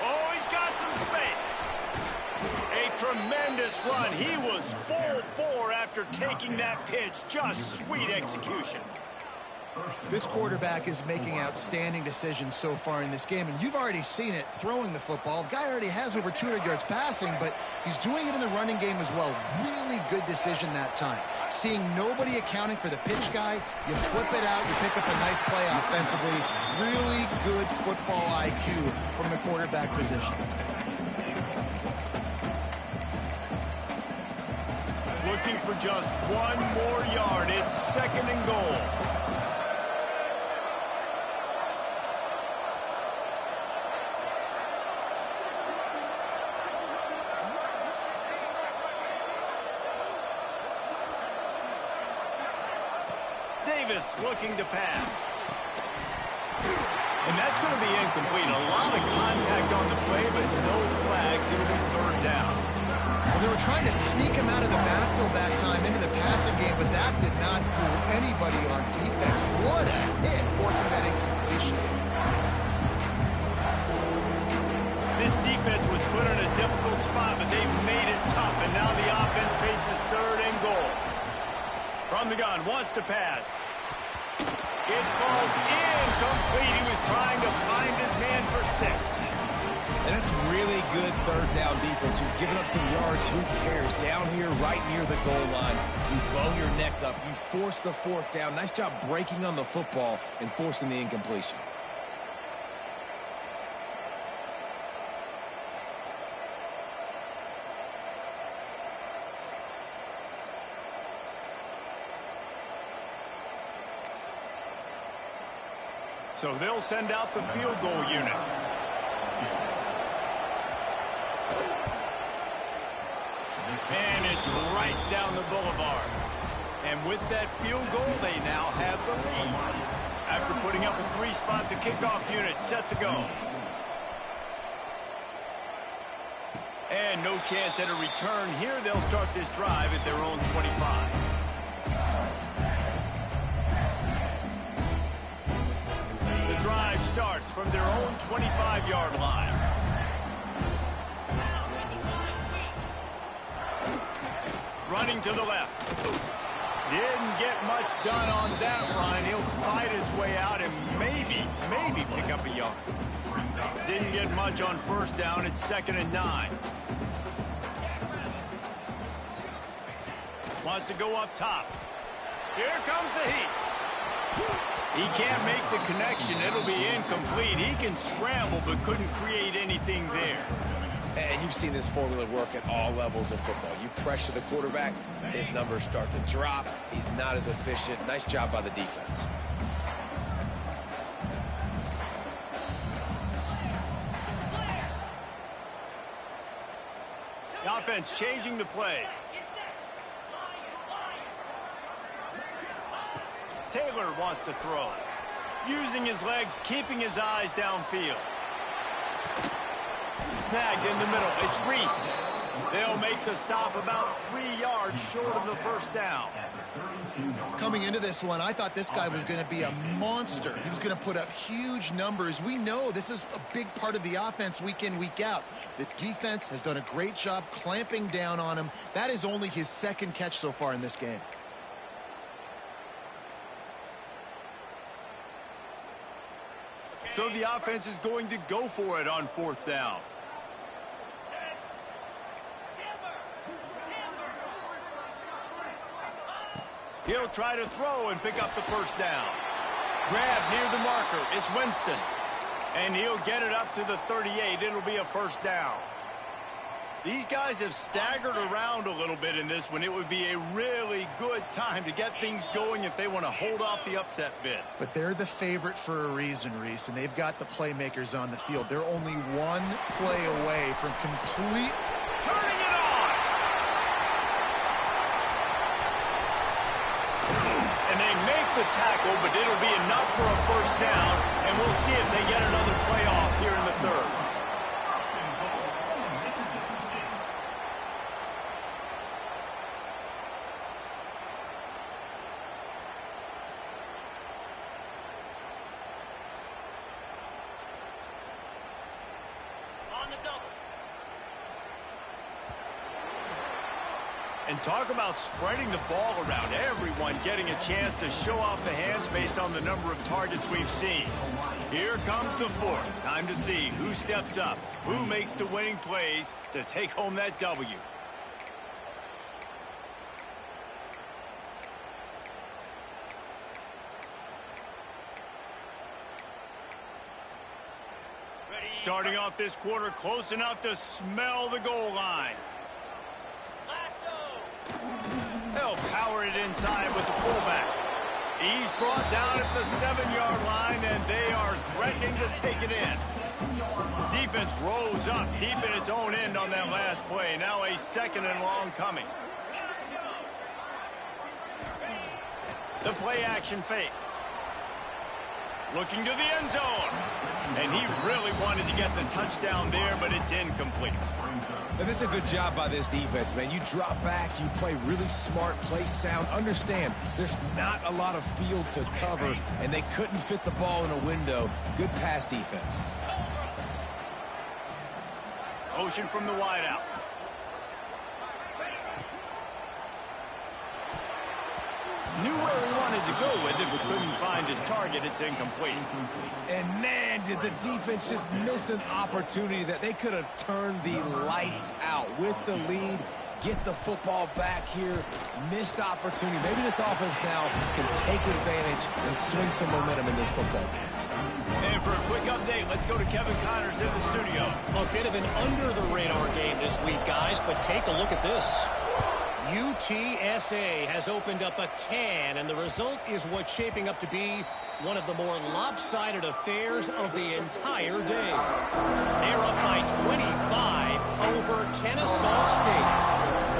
Oh, he's got some space. A tremendous run. He was full bore after taking that pitch. Just sweet execution. This quarterback is making outstanding decisions so far in this game, and you've already seen it throwing the football. The guy already has over 200 yards passing, but he's doing it in the running game as well. Really good decision that time. Seeing nobody accounting for the pitch guy, you flip it out, you pick up a nice play offensively. Really good football IQ from the quarterback position. Looking for just one more yard. It's 2nd and goal. Davis looking to pass. And that's going to be incomplete. A lot of contact on the play, but no flags. It'll be 3rd down. Well, they were trying to sneak him out of the backfield that time into the passing game, but that did not fool anybody on defense. What a hit, forcing that incompletion. This defense was put in a difficult spot, but they've made it tough, and now the offense faces 3rd and goal. From the gun, wants to pass. It falls incomplete. He was trying to find his man for 6. And it's really good 3rd down defense. You've given up some yards. Who cares? Down here, right near the goal line, you bow your neck up. You force the 4th down. Nice job breaking on the football and forcing the incompletion. So they'll send out the field goal unit. And it's right down the boulevard. And with that field goal, they now have the lead. After putting up a 3-spot, the kickoff unit set to go. And no chance at a return here. They'll start this drive at their own 25. Drive starts from their own 25-yard line. Running to the left. Didn't get much done on that run. He'll fight his way out and maybe pick up a yard. Didn't get much on 1st down. It's 2nd and 9. Wants to go up top. Here comes the heat. He can't make the connection. It'll be incomplete. He can scramble, but couldn't create anything there. And you've seen this formula work at all levels of football. You pressure the quarterback, his numbers start to drop. He's not as efficient. Nice job by the defense. The offense changing the play. Taylor wants to throw. Using his legs, keeping his eyes downfield. Snagged in the middle. It's Reese. They'll make the stop about 3 yards short of the first down. Coming into this one, I thought this guy was going to be a monster. He was going to put up huge numbers. We know this is a big part of the offense week in, week out. The defense has done a great job clamping down on him. That is only his second catch so far in this game. So the offense is going to go for it on 4th down. He'll try to throw and pick up the first down. Grab near the marker. It's Winston. And he'll get it up to the 38. It'll be a first down. These guys have staggered around a little bit in this one. It would be a really good time to get things going if they want to hold off the upset bid. But they're the favorite for a reason, Reese, and they've got the playmakers on the field. They're only one play away from complete... Turning it on! And they make the tackle, but it'll be enough for a first down, and we'll see if they get another playoff here in the 3rd. And talk about spreading the ball around. Everyone getting a chance to show off the hands based on the number of targets we've seen. Here comes the 4th. Time to see who steps up, who makes the winning plays to take home that W. Starting off this quarter close enough to smell the goal line. They'll power it inside with the fullback. He's brought down at the 7-yard line, and they are threatening to take it in. Defense rose up deep in its own end on that last play. Now a 2nd and long coming. The play action fake. Looking to the end zone. And he really wanted to get the touchdown there, but it's incomplete. And that's a good job by this defense, man. You drop back, you play really smart, play sound. Understand, there's not a lot of field to cover, and they couldn't fit the ball in a window. Good pass defense. Motion from the wideout. Knew where he wanted to go with it, but couldn't find his target. It's incomplete. And man, did the defense just miss an opportunity that they could have turned the lights out with the lead. Get the football back here. Missed opportunity. Maybe this offense now can take advantage and swing some momentum in this football game. And for a quick update, let's go to Kevin Connors in the studio. A bit of an under-the-radar game this week, guys, but take a look at this. UTSA has opened up a can, and the result is what's shaping up to be one of the more lopsided affairs of the entire day. They're up by 25 over Kennesaw State.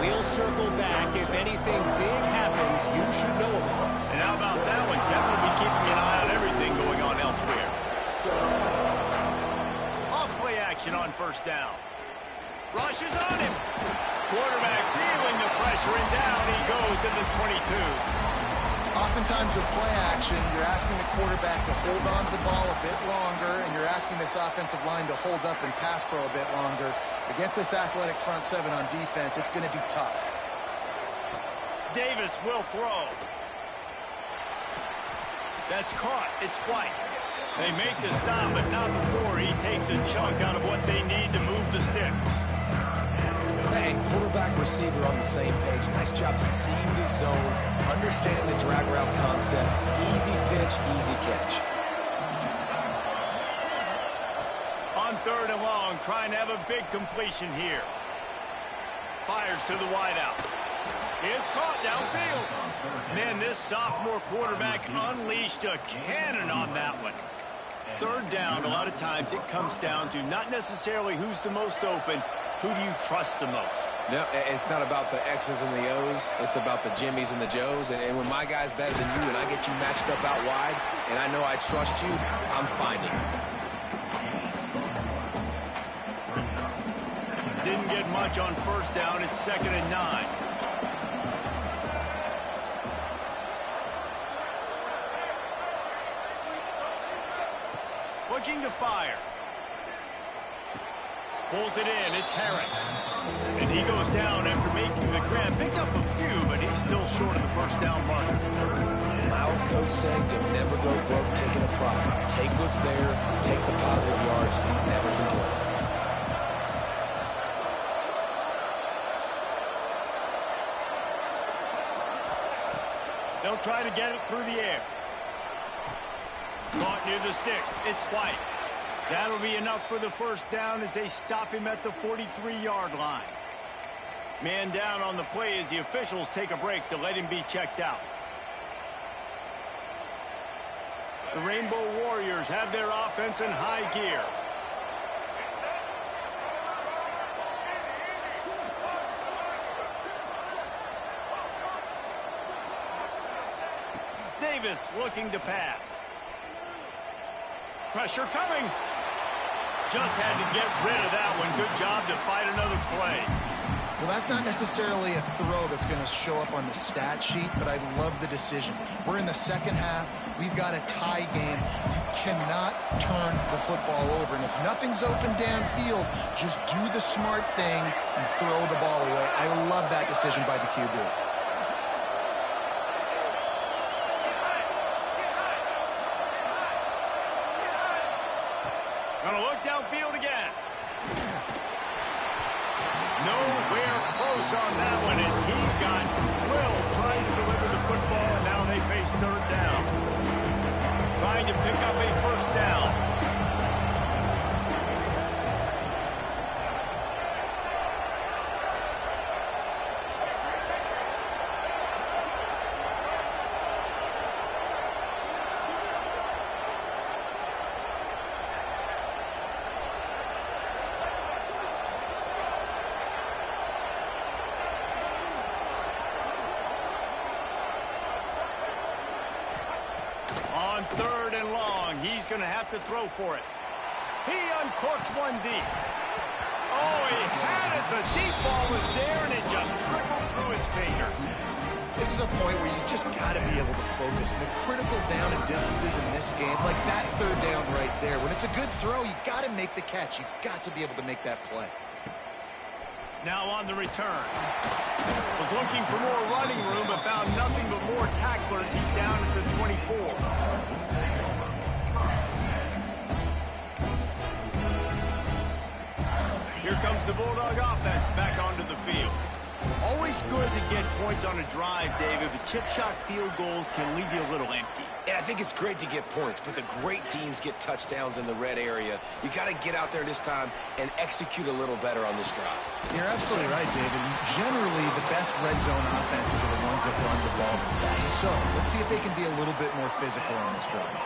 We'll circle back. If anything big happens, you should know about it. And how about that one? Kevin will be keeping an eye on everything going on elsewhere. Off play action on 1st down. Rush is on him. Quarterback feeling the pressure, and down he goes at the 22. Oftentimes with play action, you're asking the quarterback to hold on to the ball a bit longer, and you're asking this offensive line to hold up and pass pro a bit longer. Against this athletic front 7 on defense, it's going to be tough. Davis will throw. That's caught. It's White. They make the stop, but not before he takes a chunk out of what they need to move the sticks. And quarterback receiver on the same page. Nice job seeing the zone, understand the drag route concept. Easy pitch, easy catch. On 3rd and long, trying to have a big completion here. Fires to the wideout. It's caught downfield. Man, this sophomore quarterback unleashed a cannon on that one. 3rd down, a lot of times it comes down to not necessarily who's the most open, who do you trust the most? No, it's not about the X's and the O's. It's about the Jimmys and the Joes. And when my guy's better than you and I get you matched up out wide, and I know I trust you, I'm finding it. Didn't get punch on first down. It's 2nd and 9. Looking to fire. Pulls it in. It's Harris. And he goes down after making the grab. Picked up a few, but he's still short of the first down marker. My old coach said you'll never go broke taking a profit. Take what's there, take the positive yards, and never complain. They'll try to get it through the air. Caught near the sticks. It's White. That'll be enough for the first down as they stop him at the 43-yard line. Man down on the play as the officials take a break to let him be checked out. The Rainbow Warriors have their offense in high gear. Davis looking to pass. Pressure coming. Just had to get rid of that one. Good job to fight another play. Well, that's not necessarily a throw that's going to show up on the stat sheet, but I love the decision. We're in the second half. We've got a tie game. You cannot turn the football over. And if nothing's open downfield, just do the smart thing and throw the ball away. I love that decision by the QB. Gonna look downfield again. Nowhere close on that one as he got drilled trying to deliver the football, and now they face third down. Trying to pick up a first down. On 3rd and long, he's going to have to throw for it. He uncorks one deep. Oh, he had it. The deep ball was there, and it just trickled through his fingers. This is a point where you just got to be able to focus. And the critical down and distances in this game, like that third down right there, when it's a good throw, you got to make the catch. You got to be able to make that play. Now on the return. Was looking for more running room, but found nothing but more tacklers. He's down at the 24. Here comes the Bulldog offense back onto the field. Always good to get points on a drive, David, but chip shot field goals can leave you a little empty. And I think it's great to get points, but the great teams get touchdowns in the red area. You got to get out there this time and execute a little better on this drive. You're absolutely right, David. Generally, the best red zone offenses are the ones that run the ball the best. So let's see if they can be a little bit more physical on this drive.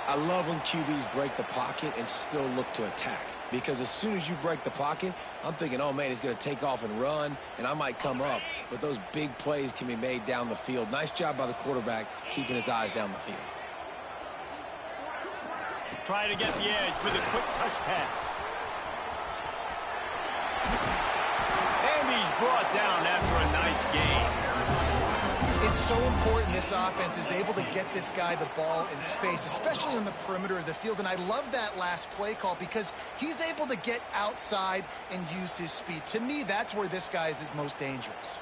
I love when QBs break the pocket and still look to attack. Because as soon as you break the pocket, I'm thinking, oh, man, he's going to take off and run, and I might come up. But those big plays can be made down the field. Nice job by the quarterback keeping his eyes down the field. Try to get the edge with a quick touch pass. And he's brought down after a nice gain. It's so important this offense is able to get this guy the ball in space, especially on the perimeter of the field. And I love that last play call because he's able to get outside and use his speed. To me, that's where this guy is most dangerous.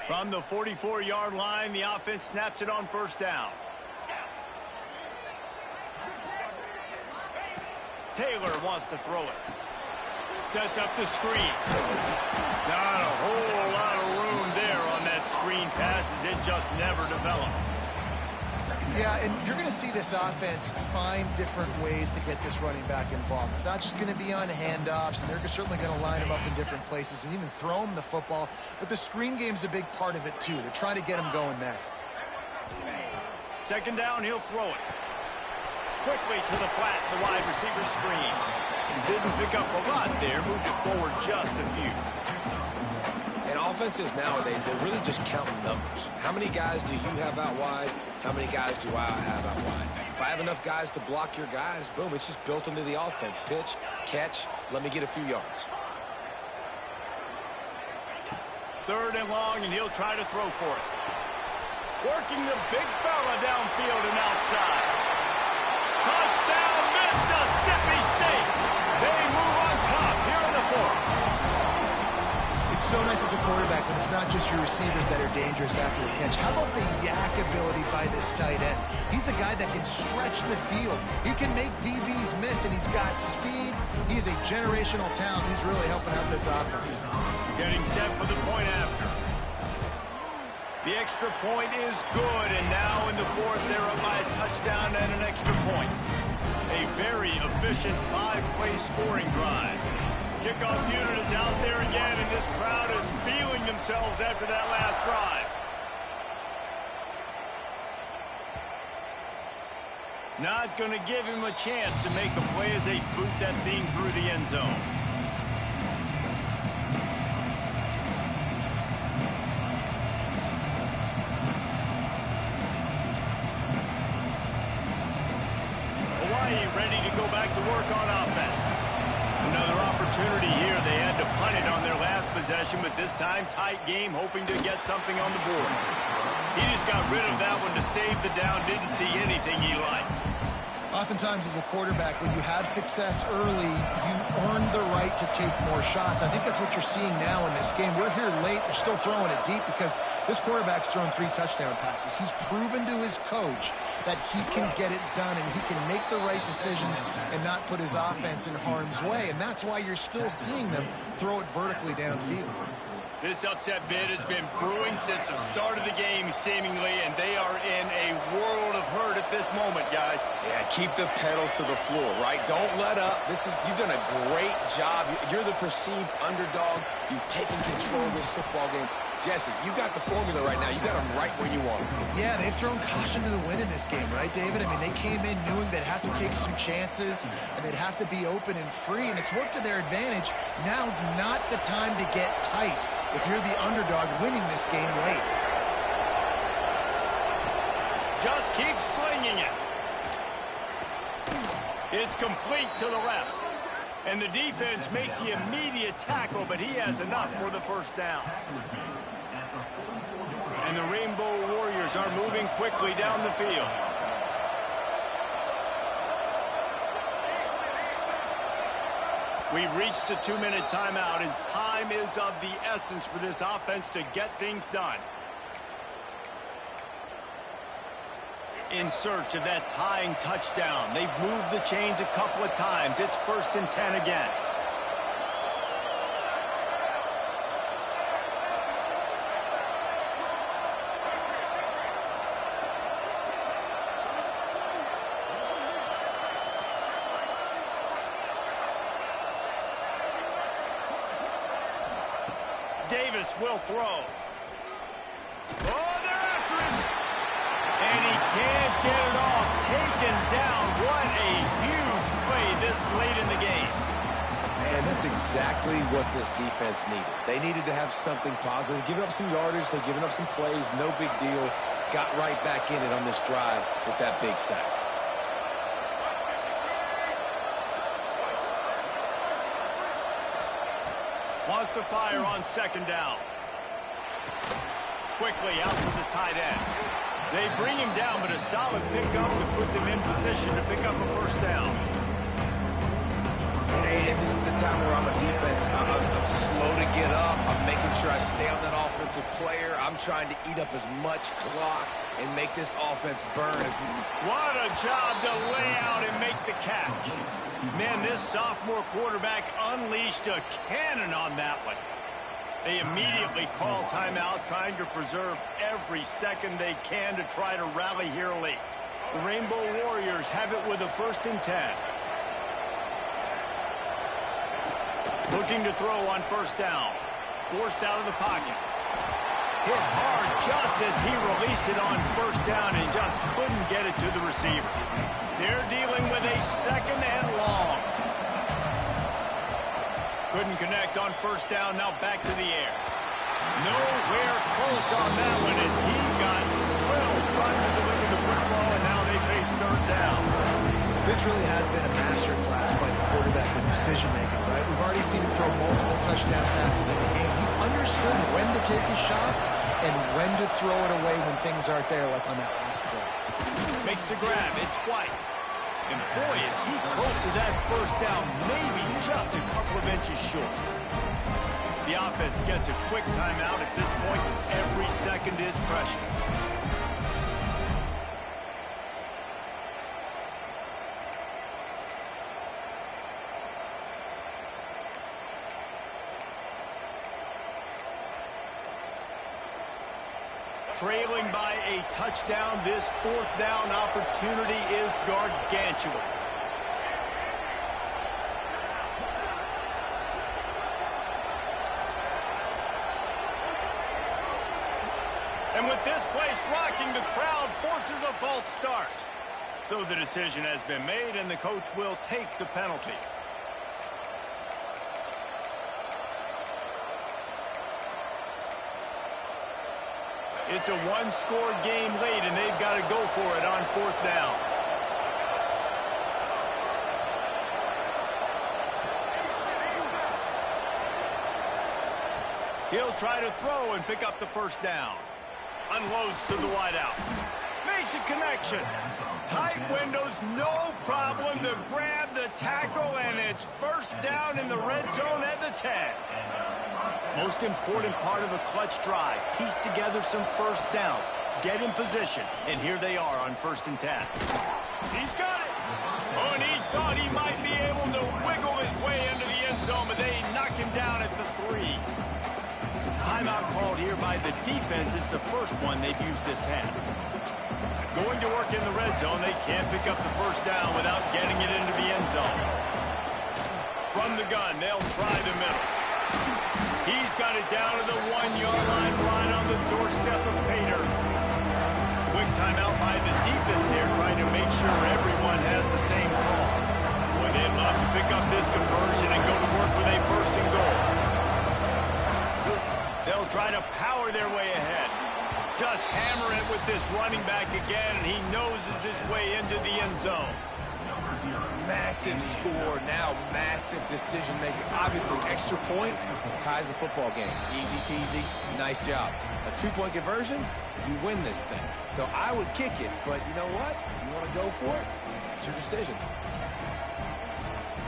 From the 44-yard line, the offense snaps it on first down. Taylor wants to throw it. Sets up the screen. Not a whole lot of room there on that screen pass as it just never developed. Yeah, and you're going to see this offense find different ways to get this running back involved. It's not just going to be on handoffs, and they're certainly going to line him up in different places and even throw him the football. But the screen game's a big part of it, too. They're trying to get him going there. Second down, he'll throw it. Quickly to the flat, the wide receiver screen. Didn't pick up a lot there, moved it forward just a few. And Offenses nowadays, they're really just counting numbers. How many guys do you have out wide? How many guys do I have out wide? If I have enough guys to block your guys, boom, it's just built into the offense. Pitch, catch, let me get a few yards. 3rd and long, and he'll try to throw for it. Working the big fella downfield and outside. Touchdown, Mississippi State. They move on top here in the 4th. It's so nice as a quarterback when it's not just your receivers that are dangerous after the catch. How about the yak ability by this tight end? He's a guy that can stretch the field. He can make DBs miss, and he's got speed. He is a generational talent. He's really helping out this offense. Getting set for the point after. The extra point is good, and now in the 4th, they're up by a touchdown and an extra point. A very efficient 5-play scoring drive. Kickoff unit is out there again, and this crowd is feeling themselves after that last drive. Not going to give him a chance to make a play as they boot that thing through the end zone. Hawaii ready to go back to work on offense. Another opportunity here. They had to punt it on their last possession, but this time tight game, hoping to get something on the board. He just got rid of that one to save the down. Didn't see anything he liked. Oftentimes as a quarterback, when you have success early, you earn the right to take more shots. I think that's what you're seeing now in this game. We're here late. They're still throwing it deep because this quarterback's thrown 3 touchdown passes. He's proven to his coach that he can get it done and he can make the right decisions and not put his offense in harm's way. And that's why you're still seeing them throw it vertically downfield. This upset bid has been brewing since the start of the game, seemingly, and they are in a world of hurt at this moment, guys. Yeah, keep the pedal to the floor, right? Don't let up. You've done a great job. You're the perceived underdog. You've taken control of this football game. Jesse, you got the formula right now. You got them right where you want them. Yeah, they've thrown caution to the wind in this game, right, David? I mean, they came in knowing they'd have to take some chances and they'd have to be open and free, and it's worked to their advantage. Now's not the time to get tight if you're the underdog winning this game late. Just keep slinging it. It's complete to the left. And the defense makes the immediate tackle, but he has enough for the first down. And the Rainbow Warriors are moving quickly down the field. We've reached the 2-minute timeout, and time is of the essence for this offense to get things done. In search of that tying touchdown. They've moved the chains a couple of times. It's 1st and 10 again. Davis will throw. Oh, they're after him. And he can't get it off. Taken down. What a huge play this late in the game. Man, that's exactly what this defense needed. They needed to have something positive. Giving up some yardage. They've given up some plays. No big deal. Got right back in it on this drive with that big sack. Wants to fire on 2nd down. Quickly out to the tight end. They bring him down, but a solid pickup to put them in position to pick up a 1st down. And this is the time where I'm a defense. I'm slow to get up. I'm making sure I stay on that offensive player. I'm trying to eat up as much clock and make this offense burn as much. What a job to lay out and make the catch. Man, this sophomore quarterback unleashed a cannon on that one. They immediately call timeout, trying to preserve every second they can to try to rally here late. The Rainbow Warriors have it with a 1st and 10. Looking to throw on 1st down. Forced out of the pocket. Hit hard just as he released it on 1st down and just couldn't get it to the receiver. They're dealing with a 2nd and long. Couldn't connect on 1st down. Now back to the air. Nowhere close on that one as he got drilled trying to deliver the football, and now they face third down. This really has been a masterclass by the quarterback with decision-making, right? We've already seen him throw multiple touchdown passes in the game. He's understood when to take his shots and when to throw it away when things aren't there, like on that last play. Makes the grab. It's White. And boy, is he close to that first down, maybe just a couple of inches short. The offense gets a quick timeout at this point. Every second is precious. Trailing by a touchdown, this fourth down opportunity is gargantuan. And with this place rocking, the crowd forces a false start. So the decision has been made, and the coach will take the penalty. It's a one-score game late, and they've got to go for it on fourth down. He'll try to throw and pick up the first down. Unloads to the wideout. Makes a connection. Tight windows, no problem. The grab, the tackle, and it's first down in the red zone at the 10. Most important part of a clutch drive. Piece together some first downs. Get in position. And here they are on 1st and 10. He's got it. Oh, and he thought he might be able to wiggle his way into the end zone, but they knock him down at the 3. Timeout called here by the defense. It's the first one they've used this half. Going to work in the red zone. They can't pick up the first down without getting it into the end zone. From the gun, they'll try the middle. He's got it down to the 1-yard line, right on the doorstep of Pater. Quick timeout by the defense there, trying to make sure everyone has the same call. Boy, they'd love to pick up this conversion and go to work with a 1st and goal. They'll try to power their way ahead. Just hammer it with this running back again, and he noses his way into the end zone. Massive score, now massive decision-making. Obviously, extra point ties the football game. Easy peasy, nice job. A 2-point conversion, you win this thing. So I would kick it, but you know what? If you want to go for it, it's your decision.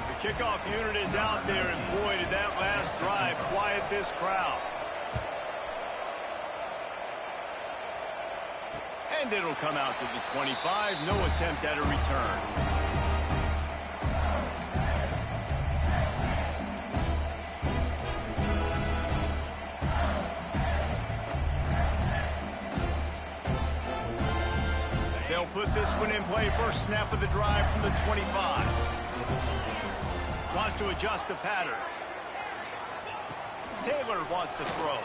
The kickoff unit is out there, and boy, did that last drive quiet this crowd. And it'll come out to the 25. No attempt at a return. They'll put this one in play. First snap of the drive from the 25. Wants to adjust the pattern. Taylor wants to throw.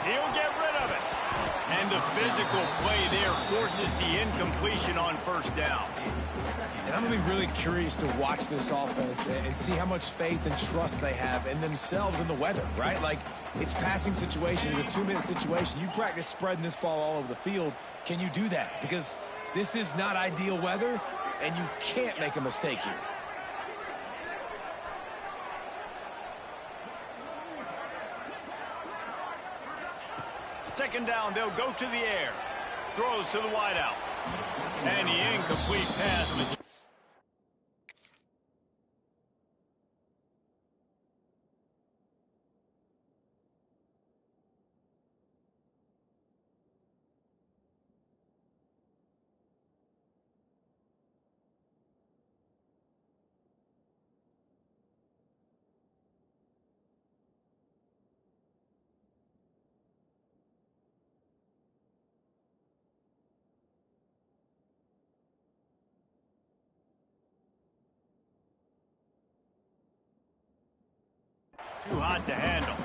He'll get rid of it. And the physical play there forces the incompletion on first down. And I'm going to be really curious to watch this offense and see how much faith and trust they have in themselves and the weather, right? Like, it's passing situation, it's a 2-minute situation. You practice spreading this ball all over the field. Can you do that? Because this is not ideal weather, and you can't make a mistake here. Second down, they'll go to the air. Throws to the wideout. And the incomplete pass. Too hot to handle.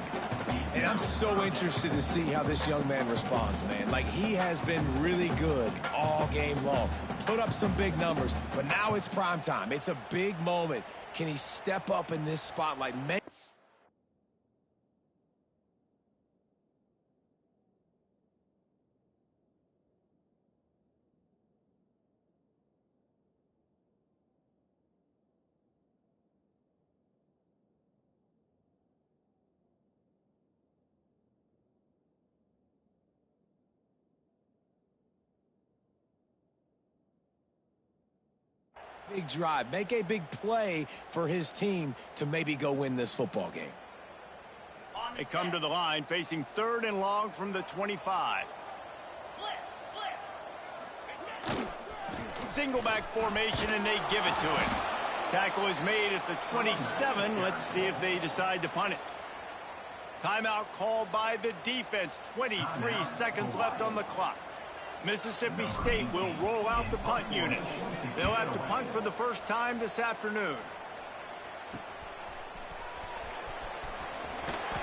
And I'm so interested to see how this young man responds, man. Like, he has been really good all game long. Put up some big numbers, but now it's prime time. It's a big moment. Can he step up in this spotlight? Big drive, make a big play for his team to maybe go win this football game. They come to the line facing 3rd and long from the 25. Single back formation, and they give it to him. Tackle is made at the 27. Let's see if they decide to punt it. Timeout called by the defense. 23 seconds left on the clock. Mississippi State will roll out the punt unit. They'll have to punt for the first time this afternoon.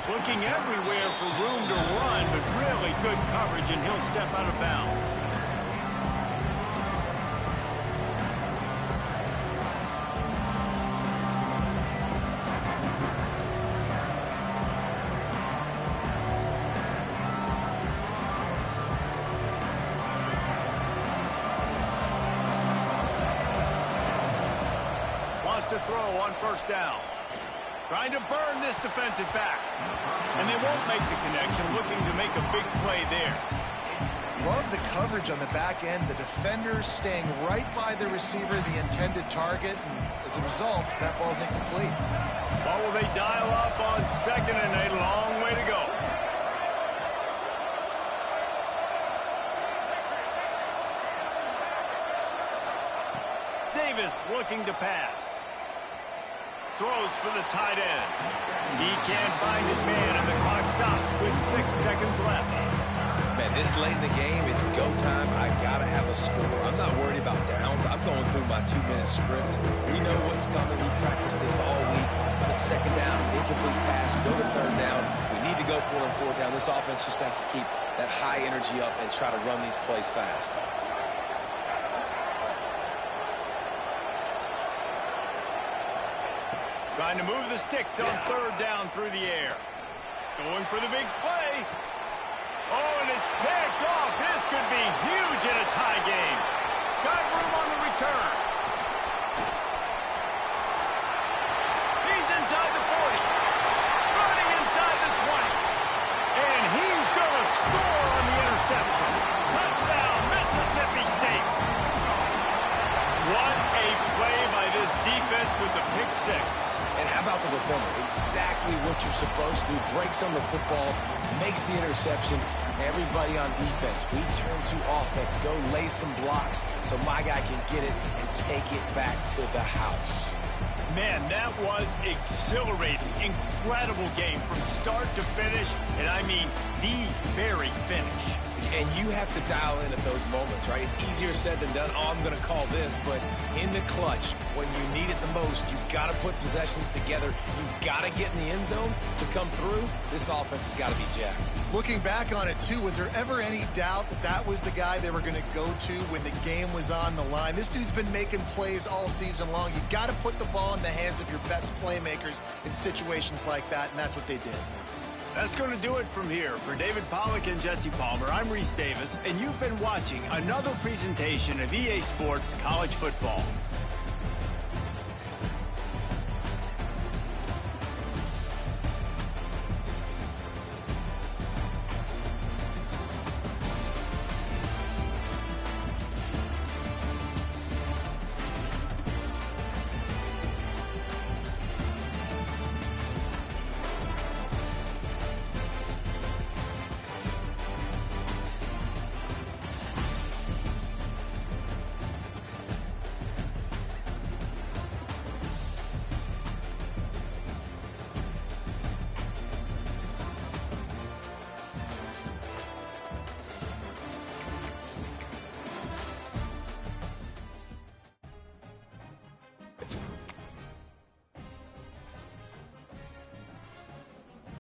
Looking everywhere for room to run, but really good coverage, and he'll step out of bounds. To throw on 1st down. Trying to burn this defensive back. And they won't make the connection, looking to make a big play there. Love the coverage on the back end. The defenders staying right by the receiver, the intended target. And as a result, that ball's incomplete. Well, will they dial up on 2nd and a long way to go? Davis looking to pass. Throws for the tight end. He can't find his man, and the clock stops with 6 seconds left. Man, this late in the game, it's go time. I got to have a score. I'm not worried about downs. I'm going through my 2-minute script. We know what's coming. We practiced this all week. But 2nd down, incomplete pass, go to 3rd down. If we need to go for it on 4th down, this offense just has to keep that high energy up and try to run these plays fast. Trying to move the sticks on 3rd down through the air. Going for the big play. Oh, and it's picked off. This could be huge in a tie game. Got room on the return. He's inside the 40. Running inside the 20. And he's going to score on the interception. Touchdown, Mississippi State. What a play by this defense with the pick 6. And how about the defender? Exactly what you're supposed to. Breaks on the football, makes the interception. Everybody on defense, we turn to offense. Go lay some blocks so my guy can get it and take it back to the house. Man, that was exhilarating. Incredible game from start to finish, and I mean the very finish. And you have to dial in at those moments, right? It's easier said than done. Oh, I'm going to call this, but in the clutch, when you need it the most, you've got to put possessions together. You've got to get in the end zone to come through. This offense has got to be jacked. Looking back on it, too, was there ever any doubt that that was the guy they were going to go to when the game was on the line? This dude's been making plays all season long. You've got to put the ball in the hands of your best playmakers in situations like that, and that's what they did. That's going to do it from here. For David Pollack and Jesse Palmer, I'm Reese Davis, and you've been watching another presentation of EA Sports College Football.